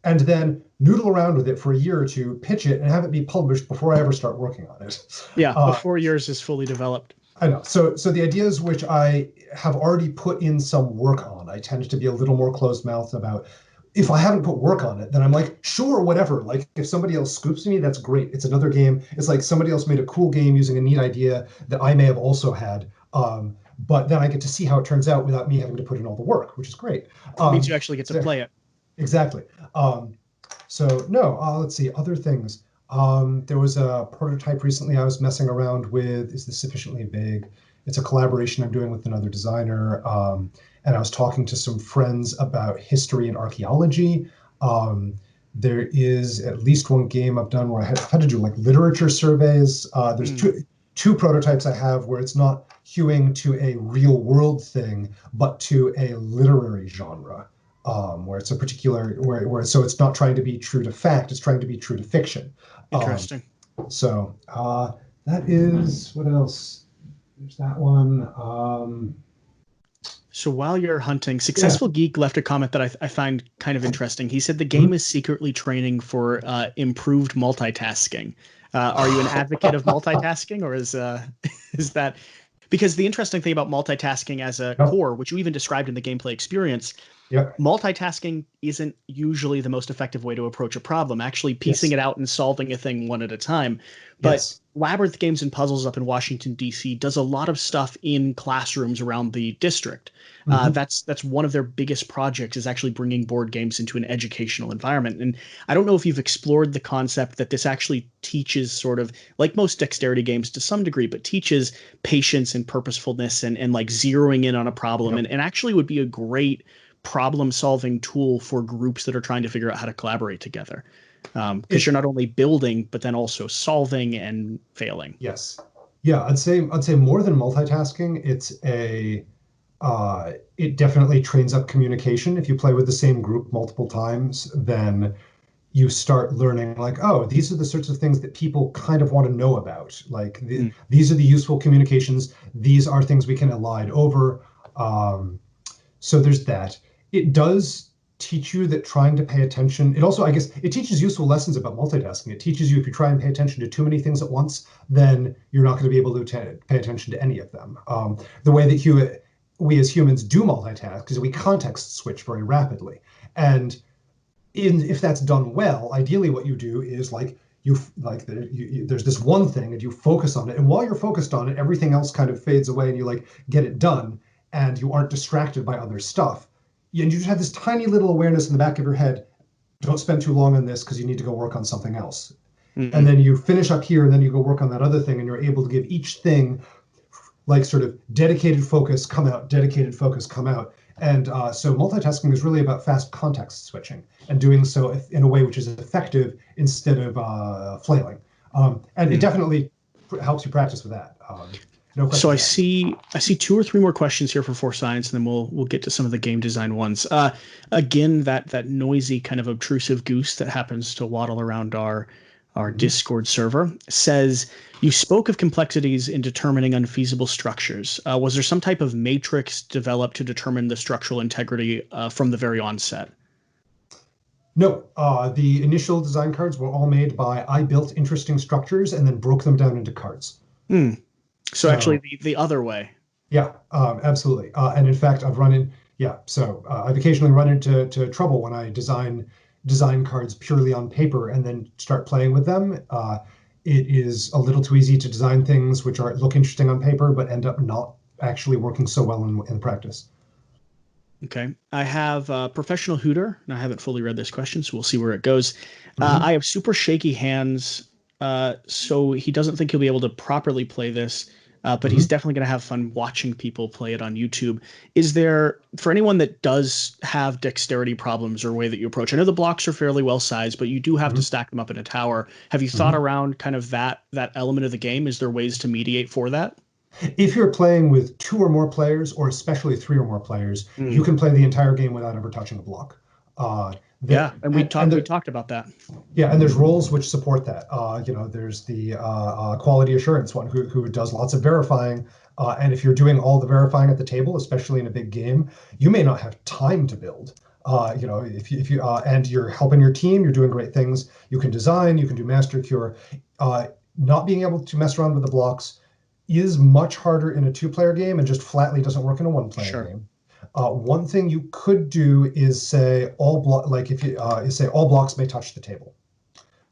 And then noodle around with it for a year or two, pitch it, and have it be published before I ever start working on it. Yeah, before yours is fully developed. I know. So the ideas which I have already put in some work on, I tend to be a little more closed-mouthed about. If I haven't put work on it, then I'm like, sure, whatever. Like, if somebody else scoops me, that's great. It's another game. It's like somebody else made a cool game using a neat idea that I may have also had. But then I get to see how it turns out without me having to put in all the work, which is great. It means you actually get to play it. Exactly. Let's see, other things. There was a prototype recently I was messing around with. Is this sufficiently big? It's a collaboration I'm doing with another designer. And I was talking to some friends about history and archaeology. There is at least one game I've done where I've had to do like literature surveys. There's two prototypes I have where it's not hewing to a real world thing, but to a literary genre, where it's a particular, so it's not trying to be true to fact, it's trying to be true to fiction. Interesting. That is, what else? There's that one. So while you're hunting, Yeah. Successful Geek left a comment that I find kind of interesting. He said the game Mhm. is secretly training for improved multitasking. Are you an advocate of multitasking, or is is that because the interesting thing about multitasking as a Yep. core, which you even described in the gameplay experience, Yep. multitasking isn't usually the most effective way to approach a problem, actually piecing Yes. it out and solving a thing one at a time. But Yes. Labyrinth Games and Puzzles up in Washington, D.C. does a lot of stuff in classrooms around the district. Hmm. That's one of their biggest projects is actually bringing board games into an educational environment. And I don't know if you've explored the concept that this actually teaches sort of like most dexterity games to some degree, but teaches patience and purposefulness and like zeroing in on a problem Yep. and actually would be a great problem solving tool for groups that are trying to figure out how to collaborate together. Because It you're not only building, but then also solving and failing. Yes. Yeah, I'd say more than multitasking, it definitely trains up communication. If you play with the same group multiple times, then you start learning like, oh, these are the sorts of things that people kind of want to know about. Like Mm, these are the useful communications. These are things we can elide over. Um, so there's that. It does teach you that trying to pay attention, it also, I guess, it teaches useful lessons about multitasking. It teaches you if you try and pay attention to too many things at once, then you're not going to be able to pay attention to any of them. The way that we as humans do multitask is we context switch very rapidly. And if that's done well, ideally what you do is like there's this one thing and you focus on it, and while you're focused on it, everything else kind of fades away, and you like get it done, and you aren't distracted by other stuff. And you just have this tiny little awareness in the back of your head. Don't spend too long on this because you need to go work on something else. And mm, then you finish up here, and then you go work on that other thing, and you're able to give each thing like sort of dedicated focus, come out, dedicated focus, come out. And so multitasking is really about fast context switching and doing so in a way which is effective instead of flailing. And it mm. definitely helps you practice with that. No So questions asked. I see two or three more questions here for Force Science, and then we'll get to some of the game design ones. Again, that noisy kind of obtrusive goose that happens to waddle around our Mm-hmm. Discord server says you spoke of complexities in determining unfeasible structures. Was there some type of matrix developed to determine the structural integrity from the very onset? No, the initial design cards were all made by I built interesting structures and then broke them down into cards. Hmm. So actually, So the other way. yeah, absolutely. And in fact, I've occasionally run into trouble when I design cards purely on paper and then start playing with them. It is a little too easy to design things which look interesting on paper but end up not actually working so well in practice. Okay. I have Professional Hooter, and I haven't fully read this question, so we'll see where it goes. Hmm. I have super shaky hands, so he doesn't think he'll be able to properly play this, but he's Hmm. definitely going to have fun watching people play it on YouTube. Is there, for anyone that does have dexterity problems or way that you approach, I know the blocks are fairly well sized, but you do have to Hmm. stack them up in a tower. Have you thought Hmm. around kind of that element of the game? Is there ways to mediate for that? If you're playing with two or more players, or especially three or more players, you Mm. can play the entire game without ever touching a block. Yeah, and we The talked about that. Yeah, and there's roles which support that. There's the quality assurance one who does lots of verifying. And if you're doing all the verifying at the table, especially in a big game, you may not have time to build. If you and you're helping your team, you're doing great things. You can design, you can do master cure. Not being able to mess around with the blocks is much harder in a two-player game and just flatly doesn't work in a one-player Sure. game. One thing you could do is say all block, like if you is say all blocks may touch the table.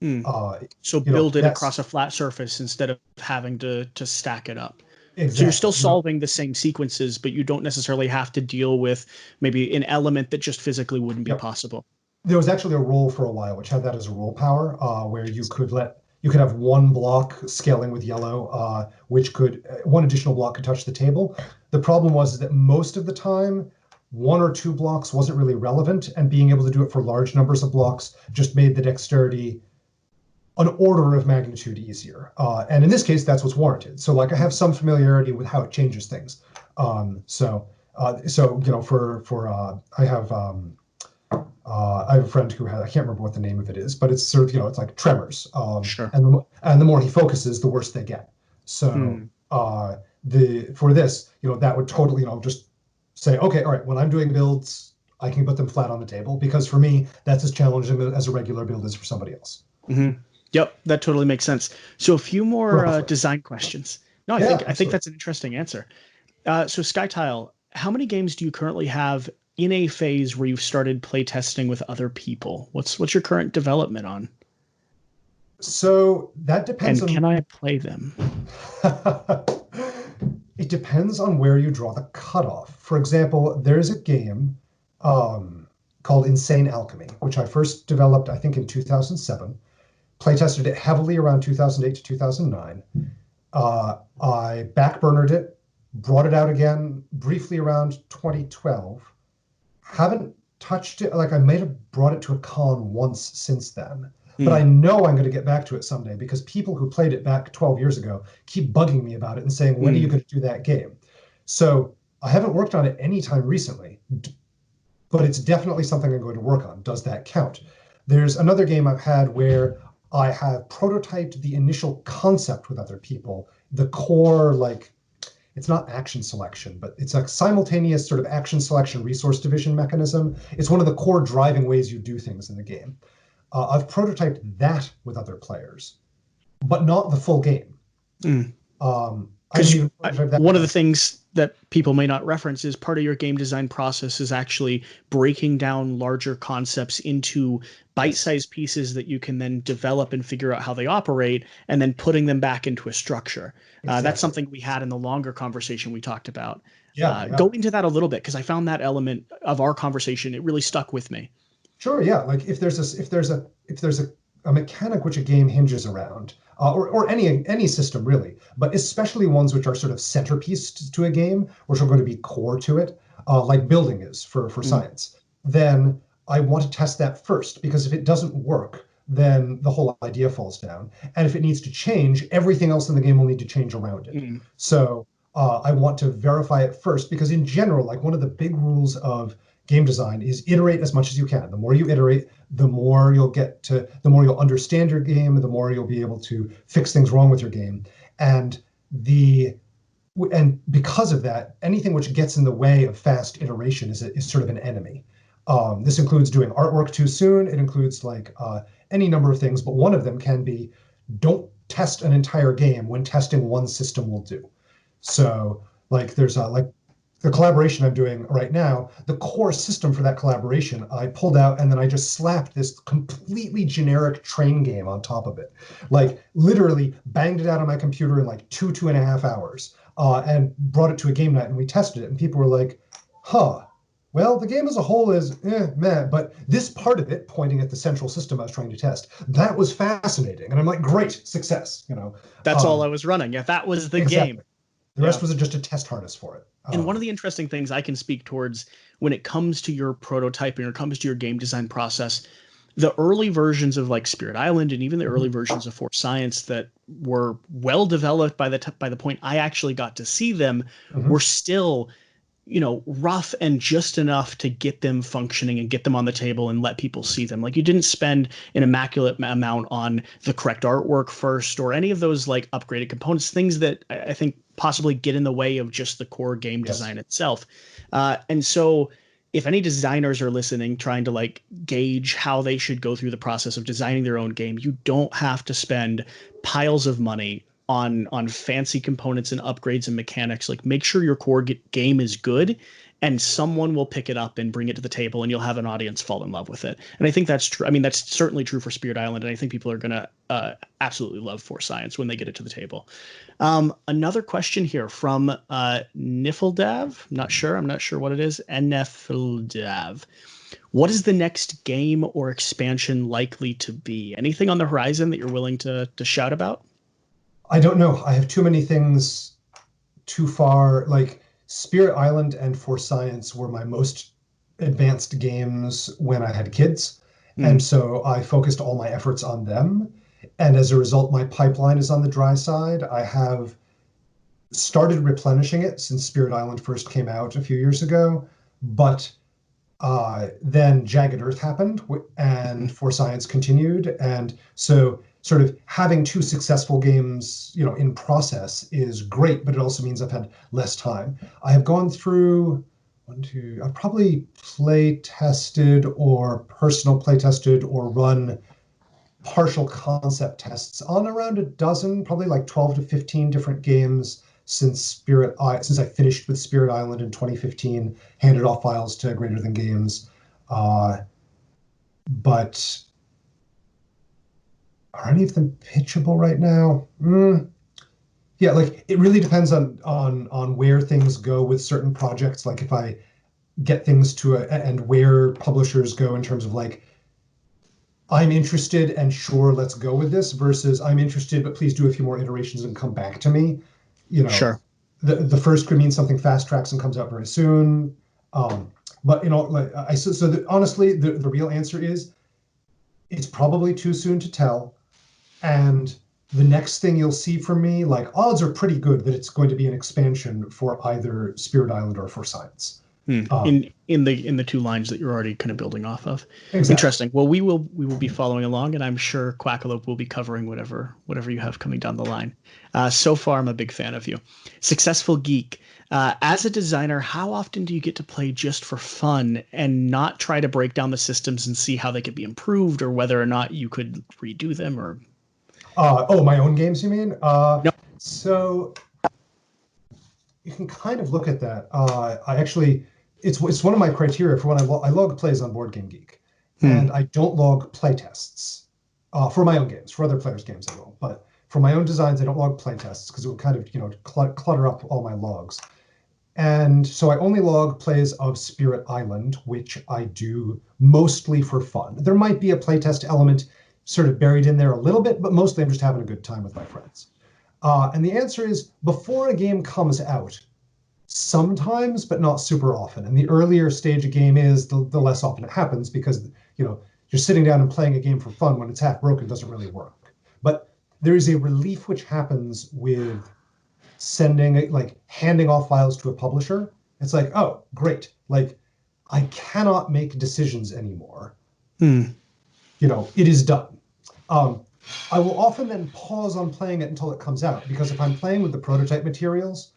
Hmm. Uh, So build it across that's a flat surface instead of having to stack it up. So you're still exactly. solving the same sequences, but you don't necessarily have to deal with maybe an element that just physically wouldn't be Yep. possible. There was actually a role for a while which had that as a role power, where you could have one block scaling with yellow, which could one additional block could touch the table. The problem was that most of the time, one or two blocks wasn't really relevant, and being able to do it for large numbers of blocks just made the dexterity an order of magnitude easier. And in this case, that's what's warranted. So like I have some familiarity with how it changes things. For I have a friend who has, I can't remember what the name of it is, but it's sort of, it's like tremors. Sure. And the more he focuses, the worse they get. So Hmm. for this, that would totally, just say, okay, all right, when I'm doing builds, I can put them flat on the table, because for me, that's as challenging as a regular build is for somebody else. Mm-hmm. Yep, that totally makes sense. So a few more Roughly. design questions. No, Yeah, I think absolutely. that's an interesting answer. So SkyTile, how many games do you currently have in a phase where you've started playtesting with other people? What's your current development on? So that depends And on can I play them? it depends on where you draw the cutoff. For example, there's a game called Insane Alchemy, which I first developed, I think, in 2007. Playtested it heavily around 2008 to 2009. I backburnered it, brought it out again briefly around 2012. Haven't touched it. Like, I may have brought it to a con once since then. But I Hmm. know I'm going to get back to it someday, because people who played it back 12 years ago keep bugging me about it and saying, when are you Hmm. going to do that game? So I haven't worked on it anytime recently, but it's definitely something I'm going to work on. Does that count? There's another game I've had where I have prototyped the initial concept with other people, the core, like, it's not action selection, but it's a simultaneous sort of action selection resource division mechanism. It's one of the core driving ways you do things in the game. I've prototyped that with other players, but not the full game. Hmm. I haven't Because even prototyped that one with of the myself. things that people may not reference is part of your game design process is actually breaking down larger concepts into Yes, bite-sized pieces that you can then develop and figure out how they operate, and then putting them back into a structure. That's exactly. something we had in the longer conversation we talked about. Yeah, yeah. Go into that a little bit because I found that element of our conversation, it really stuck with me. Sure, yeah. Like, if there's a mechanic which a game hinges around, or any system really, but especially ones which are sort of centerpiece to a game, which are going to be core to it, like building is for Mm, science, then I want to test that first, because if it doesn't work, then the whole idea falls down. And if it needs to change, everything else in the game will need to change around it. mm, So I want to verify it first, because in general, like, one of the big rules of game design is iterate as much as you can. The more you iterate, the more you'll understand your game, the more you'll be able to fix things wrong with your game. And the and because of that, anything which gets in the way of fast iteration is sort of an enemy. This includes doing artwork too soon. It includes, like, any number of things, but one of them can be, don't test an entire game when testing one system will do. So, like, there's like the collaboration I'm doing right now, the core system for that collaboration, I pulled out and then I just slapped this completely generic train game on top of it. Like, literally banged it out on my computer in like 2.5 hours, and brought it to a game night, and we tested it. And people were like, huh, well, the game as a whole is meh, but this part of it, pointing at the central system I was trying to test, that was fascinating. And I'm like, great, success. that's all Um, I was running. Yeah, that was the game. exactly. The Yeah. rest was just a test harness for it. And one of the interesting things I can speak towards when it comes to your prototyping or comes to your game design process, the early versions of like Spirit Island and even the early versions of Force Science that were well developed by by the point I actually got to see them were Mhm. still, rough and just enough to get them functioning and get them on the table and let people see them. Like, you didn't spend an immaculate amount on the correct artwork first or any of those like upgraded components, things that I think possibly get in the way of just the core game Yes. design itself. And so if any designers are listening, trying to like gauge how they should go through the process of designing their own game, you don't have to spend piles of money on fancy components and upgrades and mechanics. Like, make sure your core game is good, and someone will pick it up and bring it to the table, and you'll have an audience fall in love with it. And I think that's true. I mean, that's certainly true for Spirit Island, and I think people are gonna absolutely love Force Science when they get it to the table. Another question here from Nifldav. I'm not sure what it is. Nifldav. What is the next game or expansion likely to be? Anything on the horizon that you're willing to shout about? I don't know. I have too many things too far. Like, Spirit Island and For Science were my most advanced games when I had kids. And Mm, so I focused all my efforts on them. And as a result, my pipeline is on the dry side. I have started replenishing it since Spirit Island first came out a few years ago. But then Jagged Earth happened, and mm, For Science continued, and so sort of having two successful games, in process is great, but it also means I've had less time. I have gone through one, two. I've probably play tested or personal play tested or run partial concept tests on around a dozen, probably like 12 to 15 different games since I finished with Spirit Island in 2015, handed off files to Greater Than Games. But are any of them pitchable right now? Yeah, like it really depends on where things go with certain projects. Like if I get things to and where publishers go in terms of like, I'm interested and sure, let's go with this versus I'm interested, but please do a few more iterations and come back to me. You know, Sure. the first could mean something fast tracks and comes out very soon. But like honestly, the real answer is it's probably too soon to tell. And the next thing you'll see from me, like odds are pretty good that it's going to be an expansion for either Spirit Island or for Science. In the two lines that you're already kind of building off of. Exactly. Interesting. Well, we will be following along, and I'm sure Quackalope will be covering whatever you have coming down the line. So far, I'm a big fan of you. Successful Geek. As a designer, how often do you get to play just for fun and not try to break down the systems and see how they could be improved or whether or not you could redo them or My own games, you mean? no? So you can kind of look at that. I actually, it's one of my criteria for when I log plays on Board Game Geek, and I don't log playtests for my own games. For other players' games, I will, but for my own designs, I don't log playtests because it would kind of clutter up all my logs. And so I only log plays of Spirit Island, which I do mostly for fun. There might be a playtest element sort of buried in there a little bit, but mostly I'm just having a good time with my friends. And the answer is before a game comes out, sometimes, but not super often. And the earlier stage a game is, the less often it happens because, you're sitting down and playing a game for fun when it's half broken doesn't really work. But there is a relief which happens with handing off files to a publisher. It's like, oh, great. Like, I cannot make decisions anymore. It is done. I will often then pause on playing it until it comes out because if I'm playing with the prototype materials,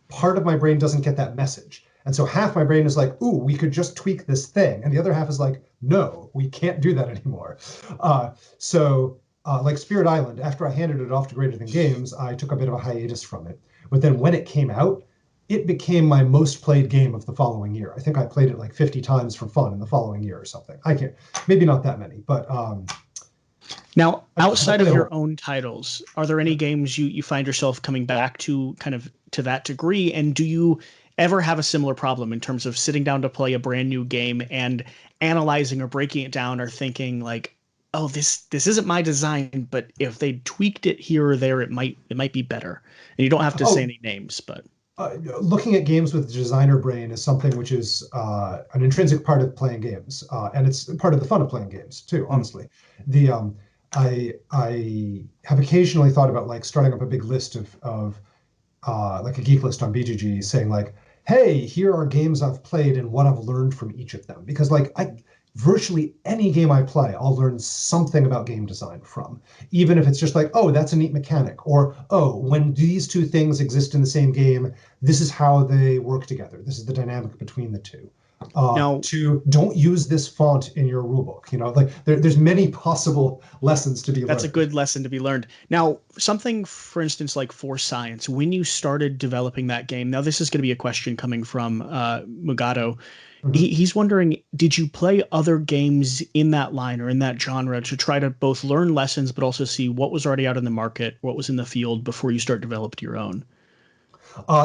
part of my brain doesn't get that message. And so half my brain is like, ooh, we could just tweak this thing. And the other half is like, no, we can't do that anymore. Like Spirit Island, after I handed it off to Greater Than Games, I took a bit of a hiatus from it. But then when it came out, it became my most played game of the following year. I think I played it like 50 times for fun in the following year or something. I can't, maybe not that many, but now, outside of your own titles, are there any games you find yourself coming back to kind of to that degree? And do you ever have a similar problem in terms of sitting down to play a brand new game and analyzing or breaking it down or thinking like, oh, this isn't my design, but if they tweaked it here or there, it might be better. And you don't have to say any names, but looking at games with designer brain is something which is an intrinsic part of playing games, and it's part of the fun of playing games too. Honestly, I have occasionally thought about like starting up a big list of like a geek list on BGG saying like, hey, here are games I've played and what I've learned from each of them. Because like virtually any game I play, I'll learn something about game design from, even if it's just like, oh, that's a neat mechanic, or oh, when these two things exist in the same game, this is how they work together. This is the dynamic between the two. now Don't use this font in your rulebook. Like there's many possible lessons to be learned. That's a good lesson to be learned. Now, something, for instance, like For Science, when you started developing that game, now this is going to be a question coming from Mugato. He's wondering, did you play other games in that line or in that genre to try to both learn lessons, but also see what was already out in the market, what was in the field before you start developing your own?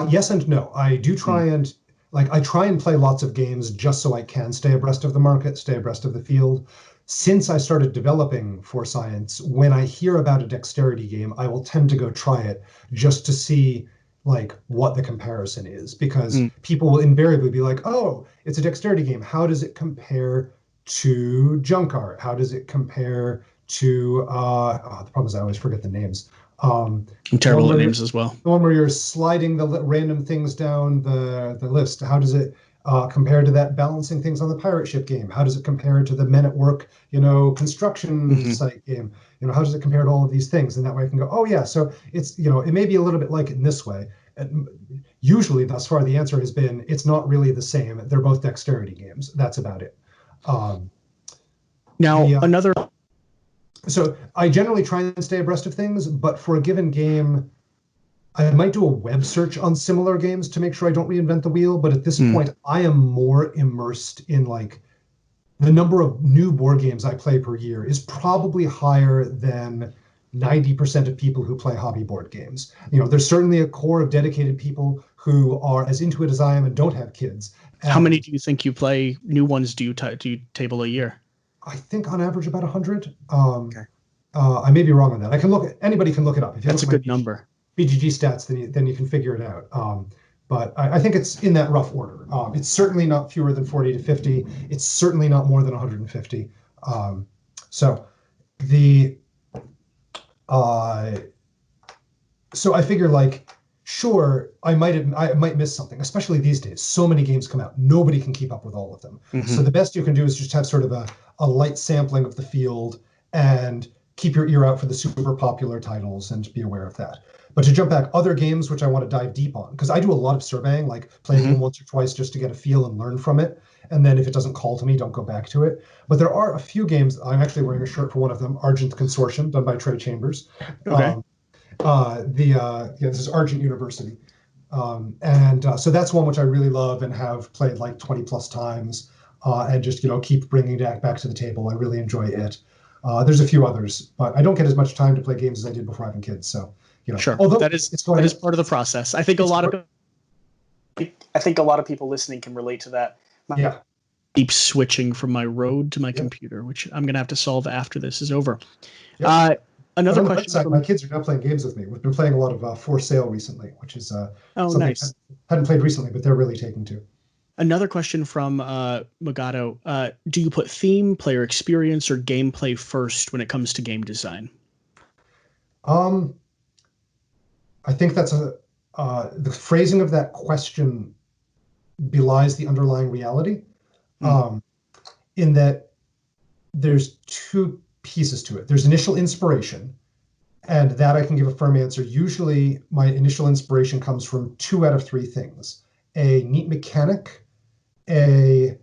Yes and no. I do try and I try and play lots of games just so I can stay abreast of the market, stay abreast of the field. Since I started developing For Science, when I hear about a dexterity game, I will tend to go try it just to see like what the comparison is, because people will invariably be like, oh, it's a dexterity game. How does it compare to junk art? How does it compare to the problem is I always forget the names. I'm terrible at names as well. The one where you're sliding the random things down the list. How does it compare to that balancing things on the pirate ship game? How does it compare to the Men at Work, construction site game? How does it compare to all of these things? And that way I can go, oh yeah, so it's, it may be a little bit like it in this way. usually thus far the answer has been it's not really the same. They're both dexterity games. That's about it. Another. So I generally try and stay abreast of things, but for a given game, I might do a web search on similar games to make sure I don't reinvent the wheel. But at this point, I am more immersed in like the number of new board games I play per year is probably higher than 90% of people who play hobby board games. There's certainly a core of dedicated people who are as into it as I am and don't have kids. How many do you think you play? New ones do you table a year? I think on average about 100. Okay. I may be wrong on that. Anybody can look it up. If you That's a good number. BGG stats, then you can figure it out. But I think it's in that rough order. It's certainly not fewer than 40 to 50. It's certainly not more than 150. So I figure like, sure, I might miss something, especially these days. So many games come out. Nobody can keep up with all of them. So the best you can do is just have sort of a light sampling of the field and keep your ear out for the super popular titles and be aware of that. But to jump back, other games which I want to dive deep on, because I do a lot of surveying, like playing them once or twice just to get a feel and learn from it. And then if it doesn't call to me, don't go back to it. But there are a few games. I'm actually wearing a shirt for one of them, Argent Consortium, done by Trey Chambers. Okay. This is Argent University. So that's one which I really love and have played like 20 plus times and just, keep bringing that back to the table. I really enjoy it. There's a few others, but I don't get as much time to play games as I did before having kids. So, sure. Although that is part of the process. I think a lot of people listening can relate to that. Yeah. Keep switching from my Rode to my computer, which I'm going to have to solve after this is over. Yep. Another question. My kids are now playing games with me. We've been playing a lot of For Sale recently, which is something nice. I hadn't played recently, but they're really taking to. Another question from Magato. Do you put theme, player experience, or gameplay first when it comes to game design? I think that's the phrasing of that question belies the underlying reality, in that there's two pieces to it. There's initial inspiration, and that I can give a firm answer. Usually my initial inspiration comes from 2 out of 3 things: a neat mechanic, a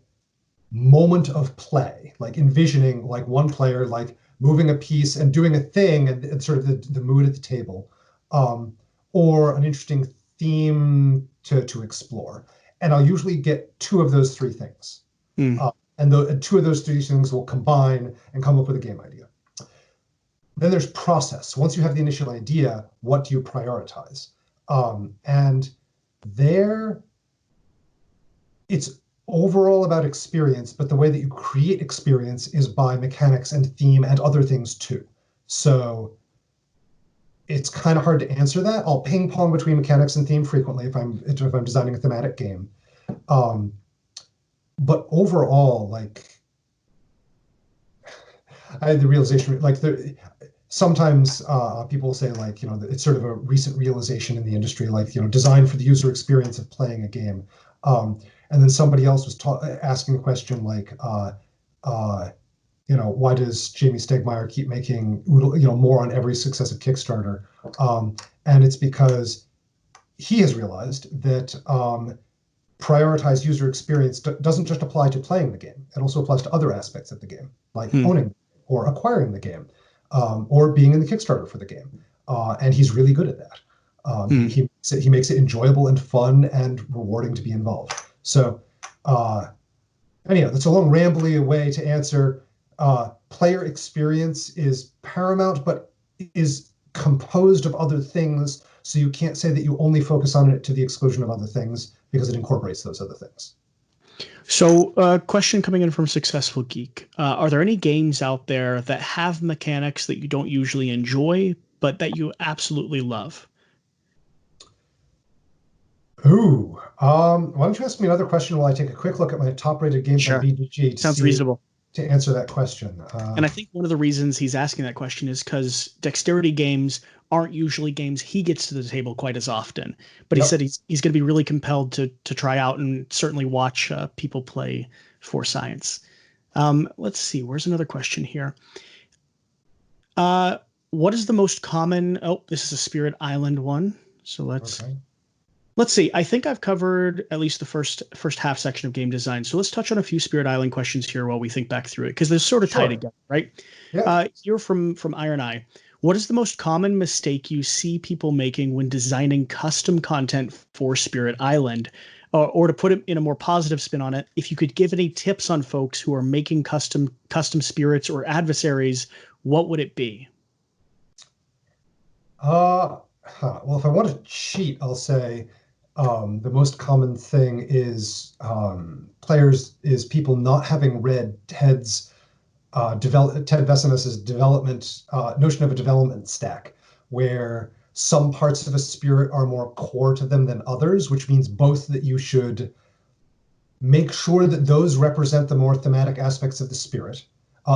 moment of play, like envisioning like one player like moving a piece and doing a thing and sort of the mood at the table, or an interesting theme to explore. And I'll usually get 2 of those 3 things. And 2 of those 3 things will combine and come up with a game idea. Then there's process. Once you have the initial idea, what do you prioritize? And there, it's overall about experience, but the way that you create experience is by mechanics and theme and other things too. So it's kind of hard to answer that. I'll ping pong between mechanics and theme frequently if I'm designing a thematic game. But overall, like, I had the realization, like, sometimes people say, like, it's sort of a recent realization in the industry, like, design for the user experience of playing a game. And then somebody else was asking a question like, why does Jamie Stegmaier keep making more on every successive Kickstarter? And it's because he has realized that prioritized user experience doesn't just apply to playing the game. It also applies to other aspects of the game, like owning or acquiring the game, or being in the Kickstarter for the game. And he's really good at that. He makes it enjoyable and fun and rewarding to be involved. So anyhow, that's a long rambly way to answer. Player experience is paramount, but is composed of other things. So you can't say that you only focus on it to the exclusion of other things, because it incorporates those other things. So a question coming in from Successful Geek. Are there any games out there that have mechanics that you don't usually enjoy, but that you absolutely love? Ooh, why don't you ask me another question while I take a quick look at my top-rated games on BGG Sounds reasonable. To answer that question. And I think one of the reasons he's asking that question is because dexterity games aren't usually games he gets to the table quite as often. But he said he's going to be really compelled to try out and certainly watch people play for science. Let's see. Where's another question here? What is the most common? Oh, this is a Spirit Island one. So let's Let's see. I think I've covered at least the first half section of game design. So let's touch on a few Spirit Island questions here while we think back through it, because they're sort of tied Sure. together, right? Yeah. Here from Iron Eye. What is the most common mistake you see people making when designing custom content for Spirit Island? Or to put it in a more positive spin on it, if you could give any tips on folks who are making custom spirits or adversaries, what would it be? Well, if I want to cheat, I'll say the most common thing is people not having read Ted Vessimus's development notion of a development stack, where some parts of a spirit are more core to them than others, which means both that you should make sure that those represent the more thematic aspects of the spirit.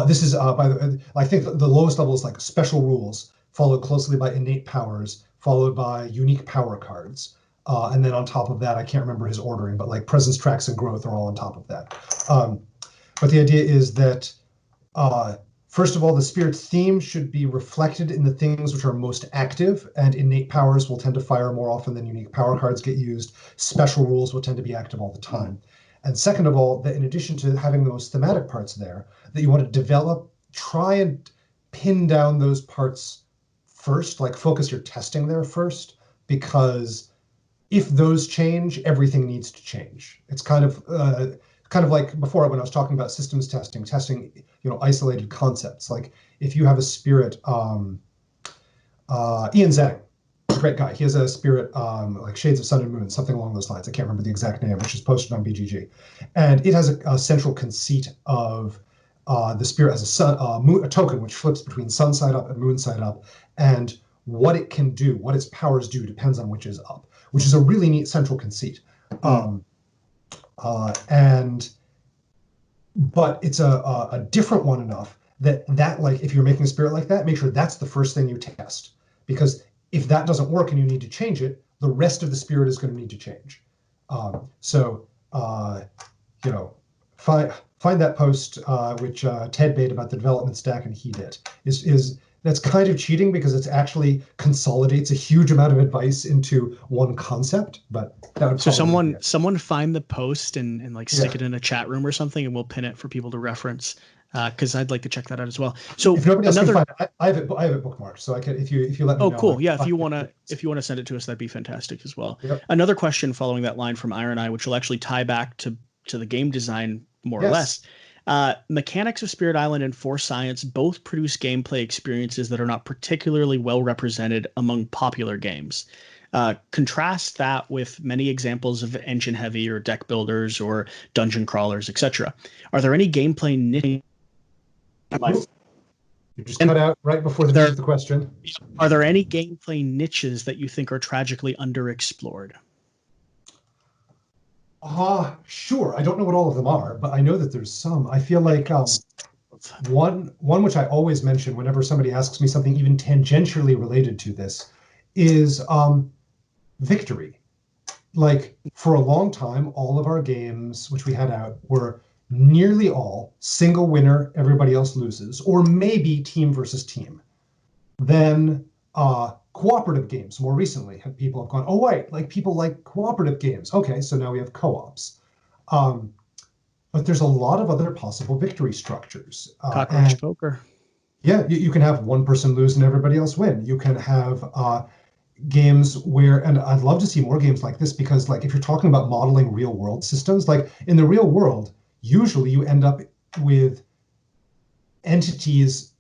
This is by the way, I think the lowest level is like special rules, followed closely by innate powers, followed by unique power cards. And then on top of that, I can't remember his ordering, but like presence, tracks, and growth are all on top of that. But the idea is that uh, first of all, the spirit's theme should be reflected in the things which are most active, and innate powers will tend to fire more often than unique power cards get used. Special rules will tend to be active all the time. And second of all, that in addition to having those thematic parts there, that you want to develop, try and pin down those parts first, like focus your testing there first, because if those change, everything needs to change. It's kind of like before when I was talking about systems testing, isolated concepts. Like if you have a spirit, Ian Zhang, great guy. He has a spirit like Shades of Sun and Moon, something along those lines. I can't remember the exact name, which is posted on BGG, and it has a central conceit of the spirit has a token which flips between sun side up and moon side up, and what it can do, what its powers do, depends on which is up, which is a really neat central conceit. And but it's a different one enough that like if you're making a spirit like that, make sure that's the first thing you test, because if that doesn't work and you need to change it, the rest of the spirit is going to need to change. So you know, find that post which Ted made about the development stack, and he did is that's kind of cheating because it's actually consolidates a huge amount of advice into one concept. But that would So probably be someone find the post and like stick yeah. it in a chat room or something, and we'll pin it for people to reference. Because I'd like to check that out as well. So If nobody else can another find it, I have it bookmarked, so I can if you let me Oh, know, I cool. can Yeah, if find you it. wanna send it to us, that'd be fantastic as well. Yep. Another question following that line from Iron Eye, which will actually tie back to the game design more or Yes. less. Mechanics of Spirit Island and Force Science both produce gameplay experiences that are not particularly well represented among popular games. Contrast that with many examples of engine heavy or deck builders or dungeon crawlers, etc. Are there any gameplay niche? Ooh, you just And cut out right before the meat there of the question. are there any gameplay niches that you think are tragically underexplored? Sure. I don't know what all of them are, but I know that there's some. I feel like one which I always mention whenever somebody asks me something even tangentially related to this is victory. Like for a long time, all of our games which we had out were nearly all single winner, everybody else loses, or maybe team versus team. Then cooperative games more recently, people have gone, oh wait, like people like cooperative games. Okay, so now we have co-ops. Um, but there's a lot of other possible victory structures. Cockroach And poker. yeah, you can have one person lose and everybody else win. You can have games where, and I'd love to see more games like this, because like if you're talking about modeling real world systems, like in the real world, usually you end up with entities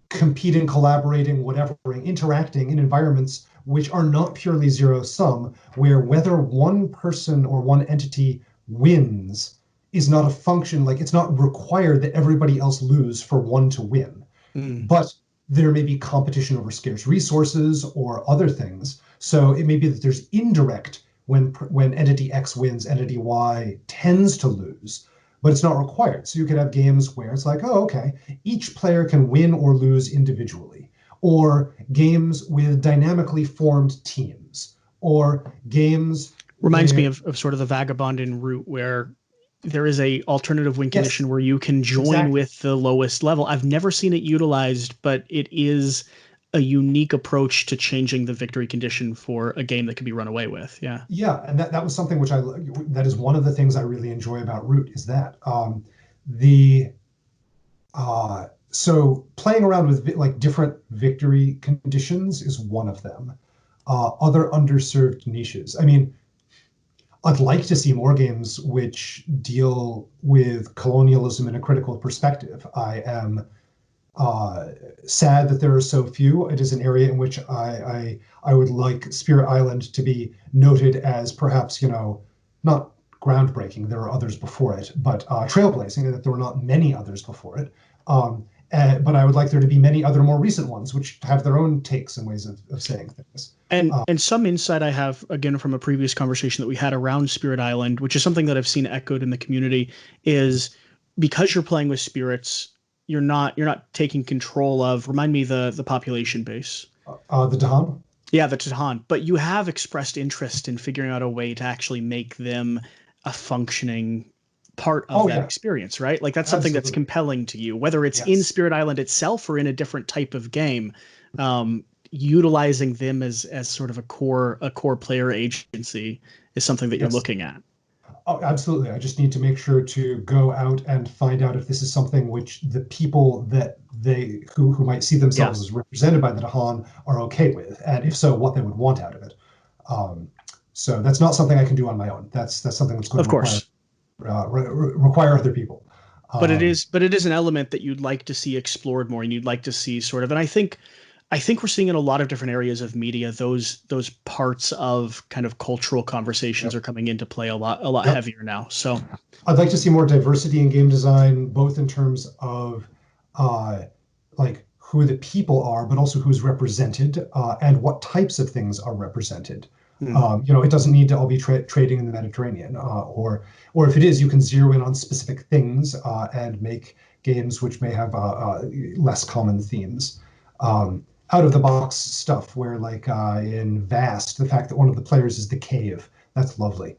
competing, collaborating, whatever, interacting in environments which are not purely zero sum, where whether one person or one entity wins is not a function, like it's not required that everybody else lose for one to win. Mm. But there may be competition over scarce resources or other things. So it may be that there's indirect when entity X wins, entity Y tends to lose, but it's not required. So you could have games where it's like, oh, okay, each player can win or lose individually, or games with dynamically formed teams, or games Reminds me where, of sort of the vagabonding route where there is a alternative win yes, condition where you can join exactly. with the lowest level. I've never seen it utilized, but it is a unique approach to changing the victory condition for a game that can be run away with. Yeah. Yeah, and that was something which that is one of the things I really enjoy about Root is that the so playing around with like different victory conditions is one of them. Other underserved niches. I mean, I'd like to see more games which deal with colonialism in a critical perspective. I am sad that there are so few. It is an area in which I would like Spirit Island to be noted as perhaps, not groundbreaking. There are others before it, but trailblazing, and that there were not many others before it. But I would like there to be many other more recent ones, which have their own takes and ways of saying things. And some insight I have, again, from a previous conversation that we had around Spirit Island, which is something that I've seen echoed in the community, is because you're playing with spirits, you're not taking control of, remind me the population base. The Dahan? Yeah, the Dahan. But you have expressed interest in figuring out a way to actually make them a functioning part of that experience, right? Like that's something that's compelling to you, whether it's in Spirit Island itself or in a different type of game. Utilizing them as sort of a core player agency is something that you're looking at. Oh, absolutely. I just need to make sure to go out and find out if this is something which the people that who might see themselves as represented by the Dahan are okay with, and if so, what they would want out of it. So that's not something I can do on my own. That's something that's going to require other people. But it is an element that you'd like to see explored more, and you'd like to see sort of, and I think we're seeing in a lot of different areas of media, those parts of kind of cultural conversations are coming into play a lot heavier now. So I'd like to see more diversity in game design, both in terms of like who the people are, but also who's represented and what types of things are represented. It doesn't need to all be trading in the Mediterranean, or if it is, you can zero in on specific things and make games which may have less common themes. Out of the box stuff where like in Vast, the fact that one of the players is the cave, that's lovely.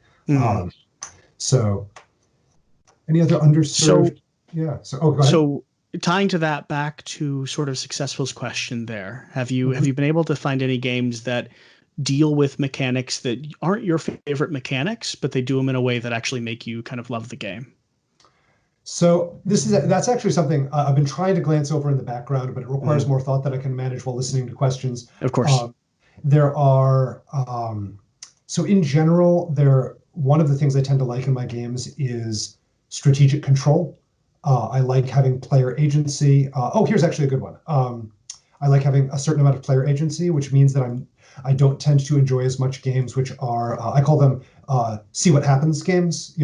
So any other underserved? So tying to that back to sort of Successful's question there, have you been able to find any games that deal with mechanics that aren't your favorite mechanics, but they do them in a way that actually make you kind of love the game? So that's actually something I've been trying to glance over in the background, but it requires more thought that I can manage while listening to questions. Of course. There are so in general, one of the things I tend to like in my games is strategic control. I like having player agency. Here's actually a good one. I like having a certain amount of player agency, which means that I don't tend to enjoy as much games which are I call them see what happens games.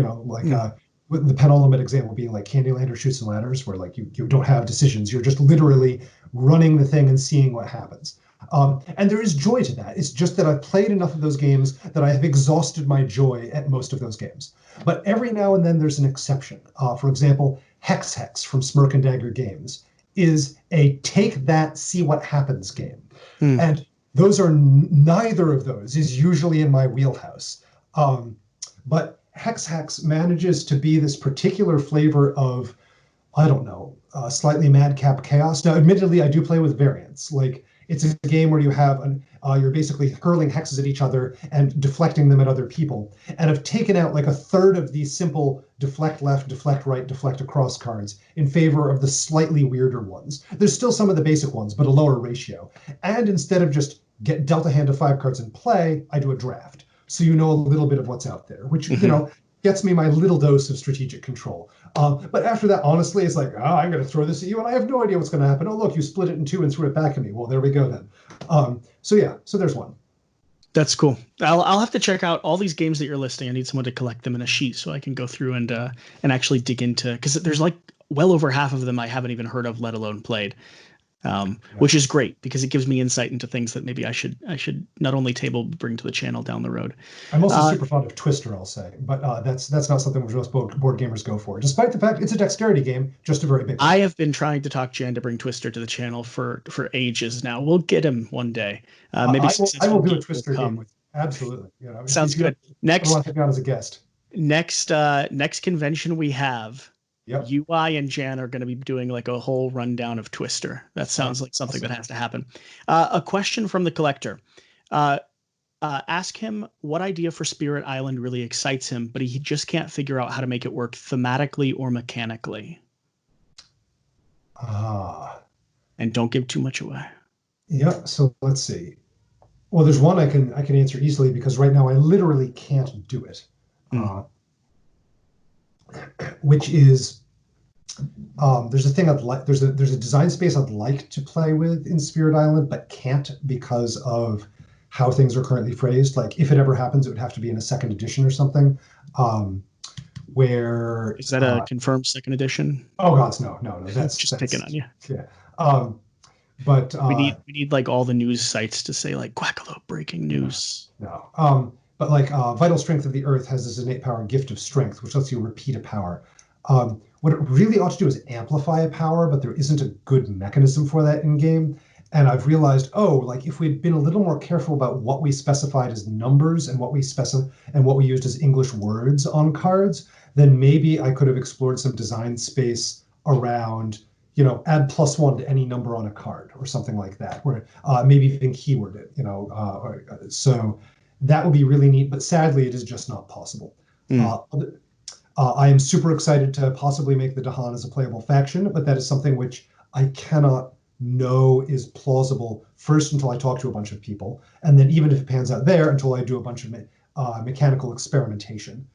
With the penultimate example being like Candyland or Chutes and Ladders, where like you don't have decisions. You're just literally running the thing and seeing what happens. And there is joy to that. It's just that I've played enough of those games that I have exhausted my joy at most of those games. But every now and then there's an exception. For example, Hex from Smirk and Dagger Games is a take that, see what happens game. And those are neither of those is usually in my wheelhouse. But Hex manages to be this particular flavor of, I don't know, slightly madcap chaos. Now, admittedly, I do play with variants. Like, it's a game where you have you're basically hurling hexes at each other and deflecting them at other people. And I've taken out like a third of these simple deflect left, deflect right, deflect across cards in favor of the slightly weirder ones. There's still some of the basic ones, but a lower ratio. And instead of just dealt a hand of 5 cards and play, I do a draft. So you know a little bit of what's out there, which, gets me my little dose of strategic control. But after that, honestly, it's like, I'm going to throw this at you, and I have no idea what's going to happen. Oh, look, you split it in 2 and threw it back at me. Well, there we go then. So there's one. That's cool. I'll have to check out all these games that you're listing. I need someone to collect them in a sheet so I can go through and actually dig into, because there's like well over half of them I haven't even heard of, let alone played. Which is great because it gives me insight into things that maybe I should not only bring to the channel down the road. I'm also super fond of Twister, I'll say, but that's not something which most board gamers go for, despite the fact it's a dexterity game, just a very big one. I have been trying to talk Jen to bring Twister to the channel for ages now. We'll get him one day. Maybe I will do a Twister game with you. Absolutely. Sounds good. Next, I want to take me on as a guest. Next convention we have, Yep. UI and Jan are going to be doing like a whole rundown of Twister. That sounds like something Awesome. that has to happen. A question from the collector. Uh, Ask him what idea for Spirit Island really excites him, but he just can't figure out how to make it work thematically or mechanically. Ah. And don't give too much away. Yeah. So let's see. Well, there's one I can answer easily because right now I literally can't do it. Mm. Uh, which is there's a thing I'd like there's a design space I'd like to play with in Spirit Island, but can't because of how things are currently phrased. Like if it ever happens, it would have to be in a second edition or something. Um, where Is that a confirmed second edition? oh gods, no, Just picking on you. yeah. Um, but We need like all the news sites to say like Quackalope breaking news. no. But like vital strength of the earth has this innate power, gift of strength, which lets you repeat a power. What it really ought to do is amplify a power, but there isn't a good mechanism for that in game. And I've realized, oh, like if we'd been a little more careful about what we specified as numbers and what we used as English words on cards, then maybe I could have explored some design space around, add +1 to any number on a card or something like that, where maybe even keyword it, so that would be really neat. But sadly, it is just not possible. Mm. I am super excited to possibly make the Dahan as a playable faction, but that is something which I cannot know is plausible first until I talk to a bunch of people, and then even if it pans out there, until I do a bunch of mechanical experimentation.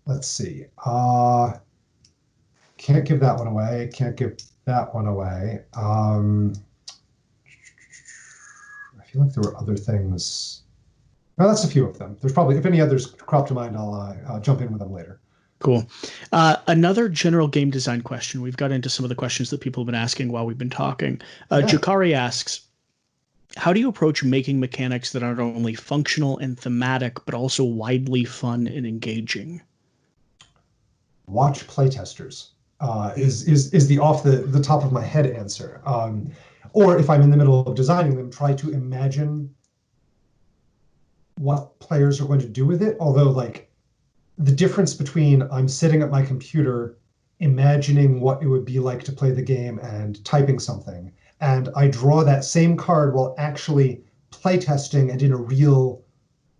Let's see. Can't give that one away. Can't give that one away. I feel like there were other things. No, that's a few of them. There's probably, if any others crop to mind, I'll jump in with them later. Cool. Another general game design question. We've got into some of the questions that people have been asking while we've been talking. Jakari asks, how do you approach making mechanics that are not only functional and thematic, but also widely fun and engaging? Watch playtesters is the off the top of my head answer. Or if I'm in the middle of designing them, try to imagine what players are going to do with it. Although, like, the difference between I'm sitting at my computer imagining what it would be like to play the game and typing something, and I draw that same card while actually playtesting and in a real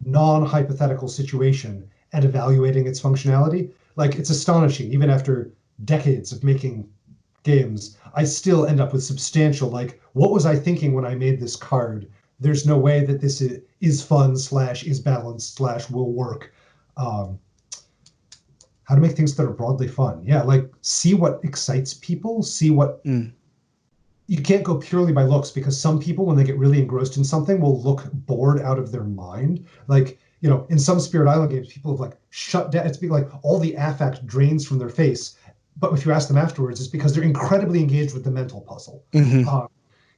non-hypothetical situation and evaluating its functionality. Like, it's astonishing. Even after decades of making games, I still end up with substantial, like, what was I thinking when I made this card? There's no way that this is fun / is balanced / will work. How to make things that are broadly fun. Yeah, like see what excites people, see what you can't go purely by looks, because some people, when they get really engrossed in something, will look bored out of their mind. Like, in some Spirit Island games, people have like shut down. It's like all the affect drains from their face. But if you ask them afterwards, it's because they're incredibly engaged with the mental puzzle. So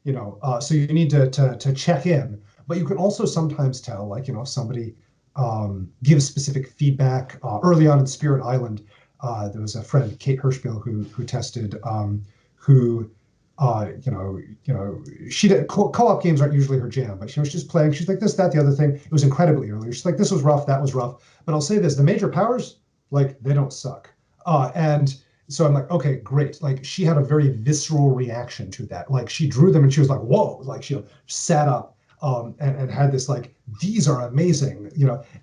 you need to check in. But you can also sometimes tell, like, if somebody gives specific feedback. Early on in Spirit Island, there was a friend, Kate Hirschbill, who tested, who she did co-op games aren't usually her jam, but she's just playing. She's like this, that, the other thing. It was incredibly early. She's like, this was rough, that was rough. But I'll say this: the major powers, like, they don't suck. And so I'm like, okay, great. Like, she had a very visceral reaction to that. Like, she drew them and she was like, whoa! Like, she sat up and had this like, these are amazing,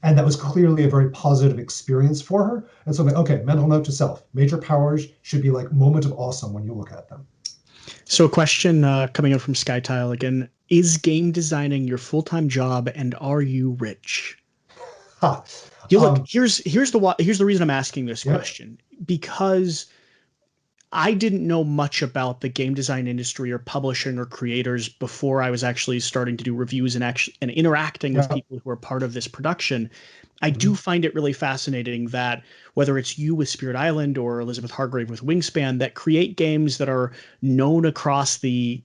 and that was clearly a very positive experience for her. And so I'm like, okay, mental note to self: major powers should be like moment of awesome when you look at them. So a question coming in from Skytile again: is game designing your full-time job, and are you rich? Ha. Look, here's the reason I'm asking this question, because I didn't know much about the game design industry or publishing or creators before I was actually starting to do reviews and interacting with people who are part of this production. I do find it really fascinating that whether it's you with Spirit Island or Elizabeth Hargrave with Wingspan, that create games that are known across the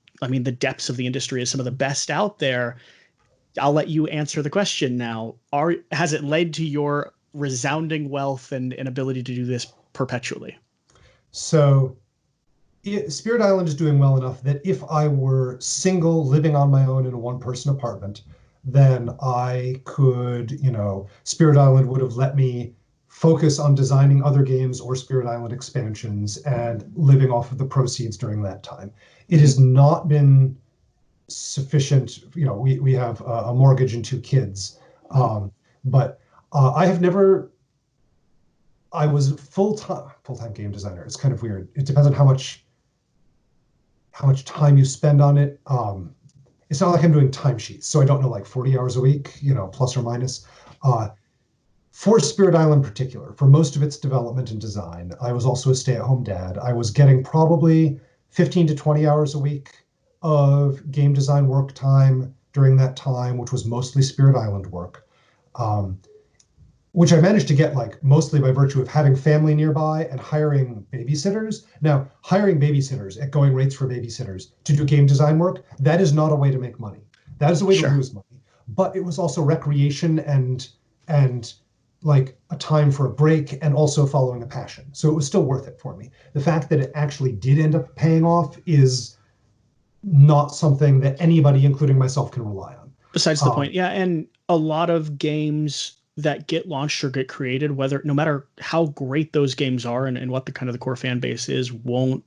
depths of the industry as some of the best out there. I'll let you answer the question now. Has it led to your resounding wealth and ability to do this perpetually? So Spirit Island is doing well enough that if I were single, living on my own in a one-person apartment, then I could, Spirit Island would have let me focus on designing other games or Spirit Island expansions and living off of the proceeds during that time. It has not been sufficient. We have a mortgage and 2 kids, but I have never. I was full-time game designer. It's kind of weird. It depends on how much time you spend on it. It's not like I'm doing timesheets, so I don't know, like 40 hours a week, plus or minus. For Spirit Island in particular, for most of its development and design, I was also a stay-at-home dad. I was getting probably 15 to 20 hours a week of game design work time during that time, which was mostly Spirit Island work, which I managed to get like mostly by virtue of having family nearby and hiring babysitters. Now, hiring babysitters at going rates for babysitters to do game design work, that is not a way to make money. That is a way to lose money. But it was also recreation and like a time for a break and also following a passion. So it was still worth it for me. The fact that it actually did end up paying off is not something that anybody, including myself, can rely on. Besides the point, yeah, and a lot of games that get launched or get created, no matter how great those games are and what the kind of the core fan base is, won't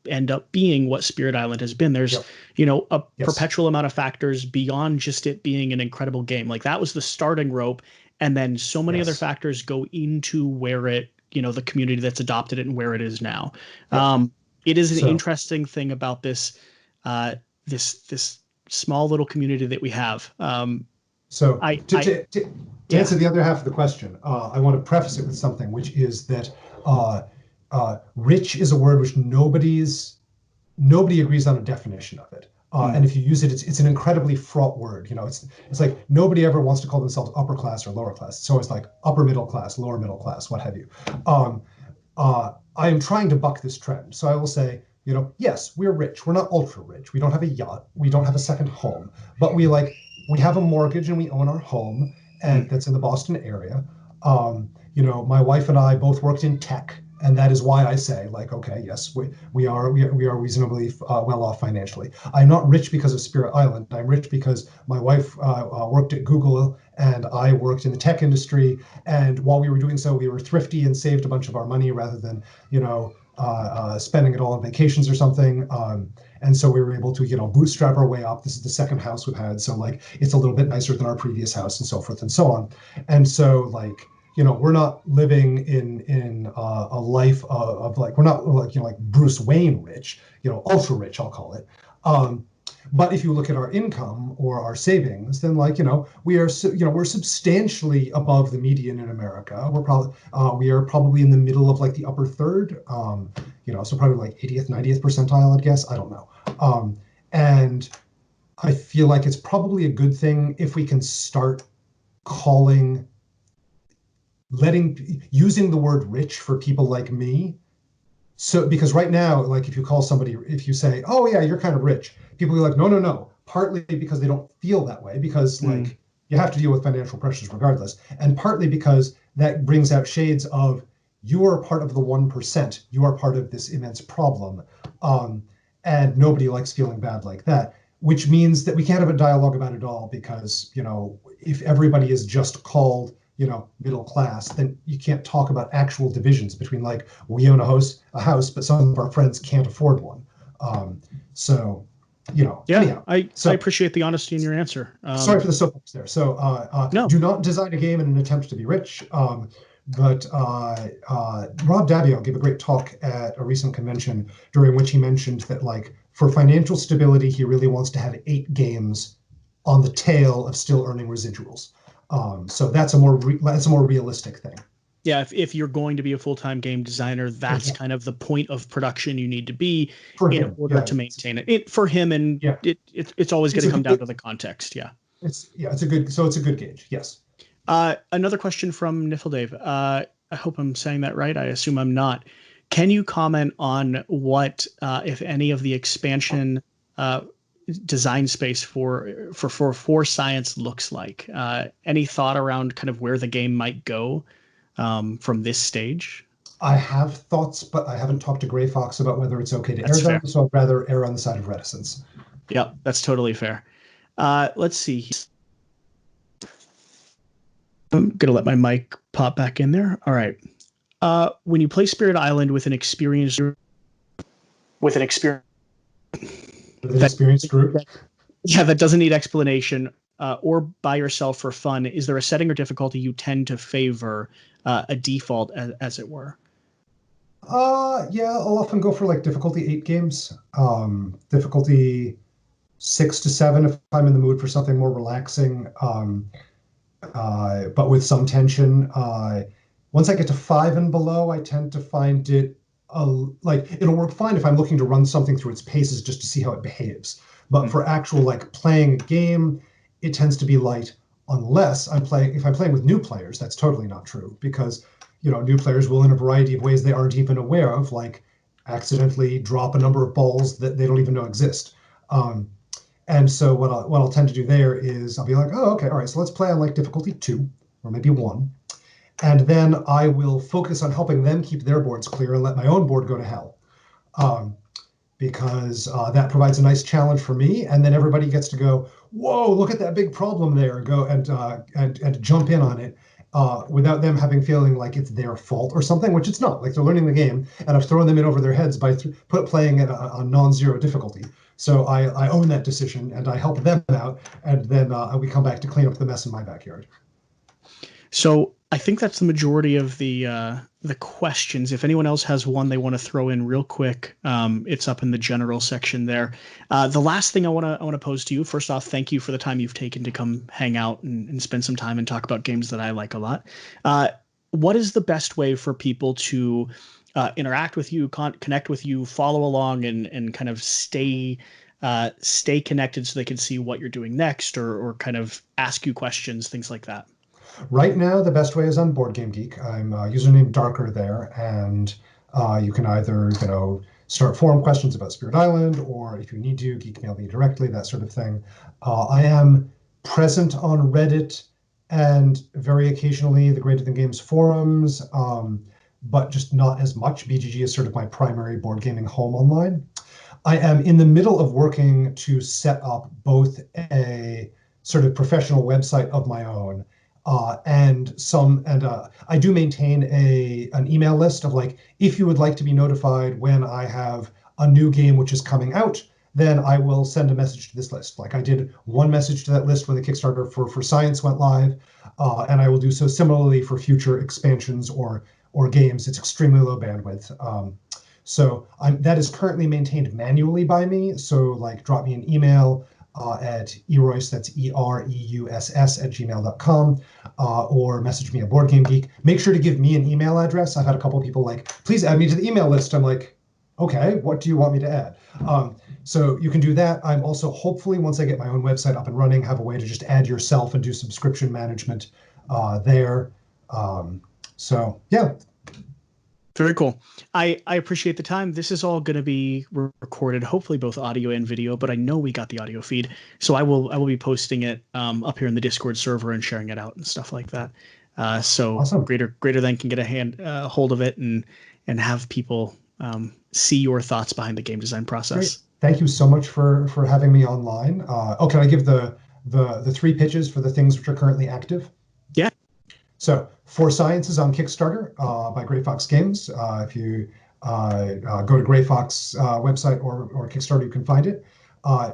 end up being what Spirit Island has been. There's, a perpetual amount of factors beyond just it being an incredible game. Like that was the starting rope. And then so many other factors go into where it, the community that's adopted it and where it is now. It is an interesting thing about this, this small little community that we have. To answer the other half of the question, I want to preface it with something, which is that rich is a word which nobody agrees on a definition of it. And if you use it, it's an incredibly fraught word. It's like nobody ever wants to call themselves upper class or lower class. It's always like upper middle class, lower middle class, what have you. I am trying to buck this trend. So I will say, yes, we're rich. We're not ultra rich. We don't have a yacht. We don't have a second home, but we have a mortgage and we own our home, and that's in the Boston area. My wife and I both worked in tech. And that is why I say, okay, yes, we are reasonably well off financially. I'm not rich because of Spirit Island. I'm rich because my wife worked at Google and I worked in the tech industry. And while we were doing so, we were thrifty and saved a bunch of our money rather than, spending it all on vacations or something. And so we were able to, bootstrap our way up. This is the second house we've had. So it's a little bit nicer than our previous house and so forth and so on. And so we're not living in a life of we're not like Bruce Wayne rich, ultra rich, I'll call it. But if you look at our income or our savings, then we are we're substantially above the median in America. We are probably in the middle of the upper third, so probably 80th, 90th percentile, I'd guess. I don't know. And I feel like it's probably a good thing if we can start using the word rich for people like me. So, because right now, if you say, oh yeah, you're kind of rich, people are like, no, partly because they don't feel that way, because you have to deal with financial pressures regardless. And partly because that brings out shades of, you are part of the 1%, you are part of this immense problem. And nobody likes feeling bad like that, which means that we can't have a dialogue about it all, because, if everybody is just called middle class, then you can't talk about actual divisions between we own a house, but some of our friends can't afford one. Anyhow. I appreciate the honesty in your answer. Sorry for the soapbox there. So no. Do not design a game in an attempt to be rich. But Rob Daviau gave a great talk at a recent convention, during which he mentioned that for financial stability, he really wants to have 8 games on the tail of still earning residuals. So that's a more realistic thing. Yeah, if you're going to be a full-time game designer, that's kind of the point of production you need to be in order to maintain it. For him, and it's always going to come down to the context. Yeah. It's a good gauge. Yes. Another question from Nifldave. I hope I'm saying that right. I assume I'm not. Can you comment on what, if any, of the expansion design space for science looks like? Any thought around kind of where the game might go from this stage? I have thoughts, but I haven't talked to Gray Fox about whether it's okay to air them, so I'd rather err on the side of reticence. Yeah, that's totally fair. Let's see. I'm going to let my mic pop back in there. All right. When you play Spirit Island with an experienced group, that doesn't need explanation, or by yourself for fun, is there a setting or difficulty you tend to favor, a default, as it were? Yeah, I'll often go for like difficulty 8 games. Difficulty 6 to 7 if I'm in the mood for something more relaxing, but with some tension. Once I get to 5 and below, I tend to find it like it'll work fine if I'm looking to run something through its paces just to see how it behaves. But for actual like playing a game, it tends to be light unless if I'm playing with new players. That's totally not true, because new players will, in a variety of ways they aren't even aware of, like accidentally drop a number of balls that they don't even know exist. And so what I'll tend to do there is I'll be like, oh, okay, all right, so let's play on like difficulty 2 or maybe 1. And then I will focus on helping them keep their boards clear and let my own board go to hell. Because that provides a nice challenge for me. And then everybody gets to go, whoa, look at that big problem there, go and jump in on it, without them feeling like it's their fault or something, which it's not. Like, they're learning the game, and I've thrown them in over their heads by playing at a non-zero difficulty. So I own that decision, and I help them out, and then we come back to clean up the mess in my backyard. So I think that's the majority of the questions. If anyone else has one they want to throw in real quick, it's up in the general section there. The last thing I want to pose to you, first off, thank you for the time you've taken to come hang out and spend some time and talk about games that I like a lot. What is the best way for people to interact with you, connect with you, follow along, and kind of stay connected so they can see what you're doing next, or kind of ask you questions, things like that? Right now, the best way is on Board Game Geek. I'm username Darker there, and you can either start forum questions about Spirit Island, or if you need to, geek mail me directly, that sort of thing. I am present on Reddit and very occasionally the Greater Than Games forums, but just not as much. BGG is sort of my primary board gaming home online. I am in the middle of working to set up both a sort of professional website of my own, and I do maintain an email list of, like, if you would like to be notified when I have a new game which is coming out, then I will send a message to this list. Like, I did one message to that list when the Kickstarter for Science went live, and I will do so similarly for future expansions or games. It's extremely low bandwidth. So that is currently maintained manually by me. So, like, drop me an email at eReuss, that's EREUSS @gmail.com, or message me at Board Game Geek. Make sure to give me an email address. I've had a couple of people like, please add me to the email list. I'm like, okay, what do you want me to add? So you can do that. I'm also, hopefully, once I get my own website up and running, have a way to just add yourself and do subscription management there. So yeah. Very cool. I appreciate the time. This is all going to be recorded, hopefully both audio and video, but I know we got the audio feed, so I will be posting it up here in the Discord server and sharing it out and stuff like that. So awesome. Greater Than can get a hold of it and have people see your thoughts behind the game design process. Great. Thank you so much for having me online. Can I give the 3 pitches for the things which are currently active? Yeah. So, For Science is on Kickstarter by Grey Fox Games. If you go to Grey Fox website or Kickstarter, you can find it.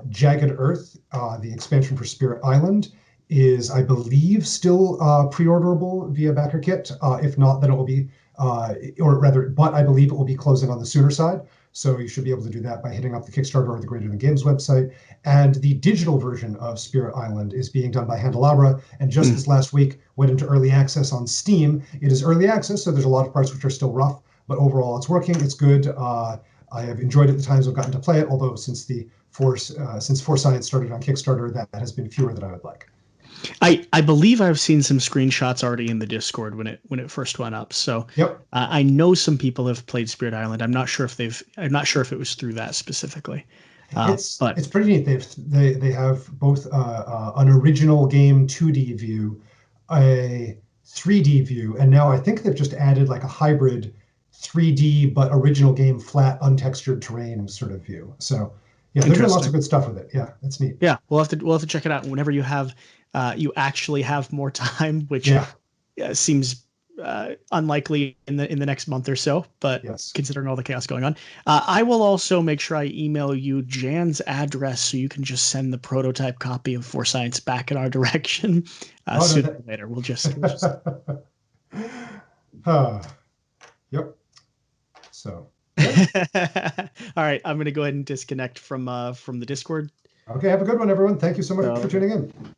Jagged Earth, the expansion for Spirit Island, is, I believe, still pre-orderable via BackerKit. If not, then it will be, but I believe it will be closing on the sooner side. So you should be able to do that by hitting up the Kickstarter or the Greater Than Games website. And the digital version of Spirit Island is being done by Handelabra, and just this last week went into early access on Steam. It is early access, so there's a lot of parts which are still rough, but overall it's working. It's good. I have enjoyed it the times I've gotten to play it, although since For Science started on Kickstarter, that has been fewer than I would like. I believe I've seen some screenshots already in the Discord when it first went up. So yep. I know some people have played Spirit Island. I'm not sure if it was through that specifically. It's pretty neat. They have both an original game 2D view, a 3D view, and now I think they've just added like a hybrid 3D but original game flat untextured terrain sort of view. So yeah, they're doing lots of good stuff with it. Yeah, that's neat. Yeah, we'll have to check it out whenever you actually have more time, which seems unlikely in the next month or so, but Yes. considering all the chaos going on, I will also make sure I email you Jan's address so you can just send the prototype copy of For Science back in our direction. Oh, no, Sooner or later, we'll just Ah, yep. So, yeah. All right, I'm gonna go ahead and disconnect from the Discord. Okay, have a good one, everyone. Thank you so much for So tuning in.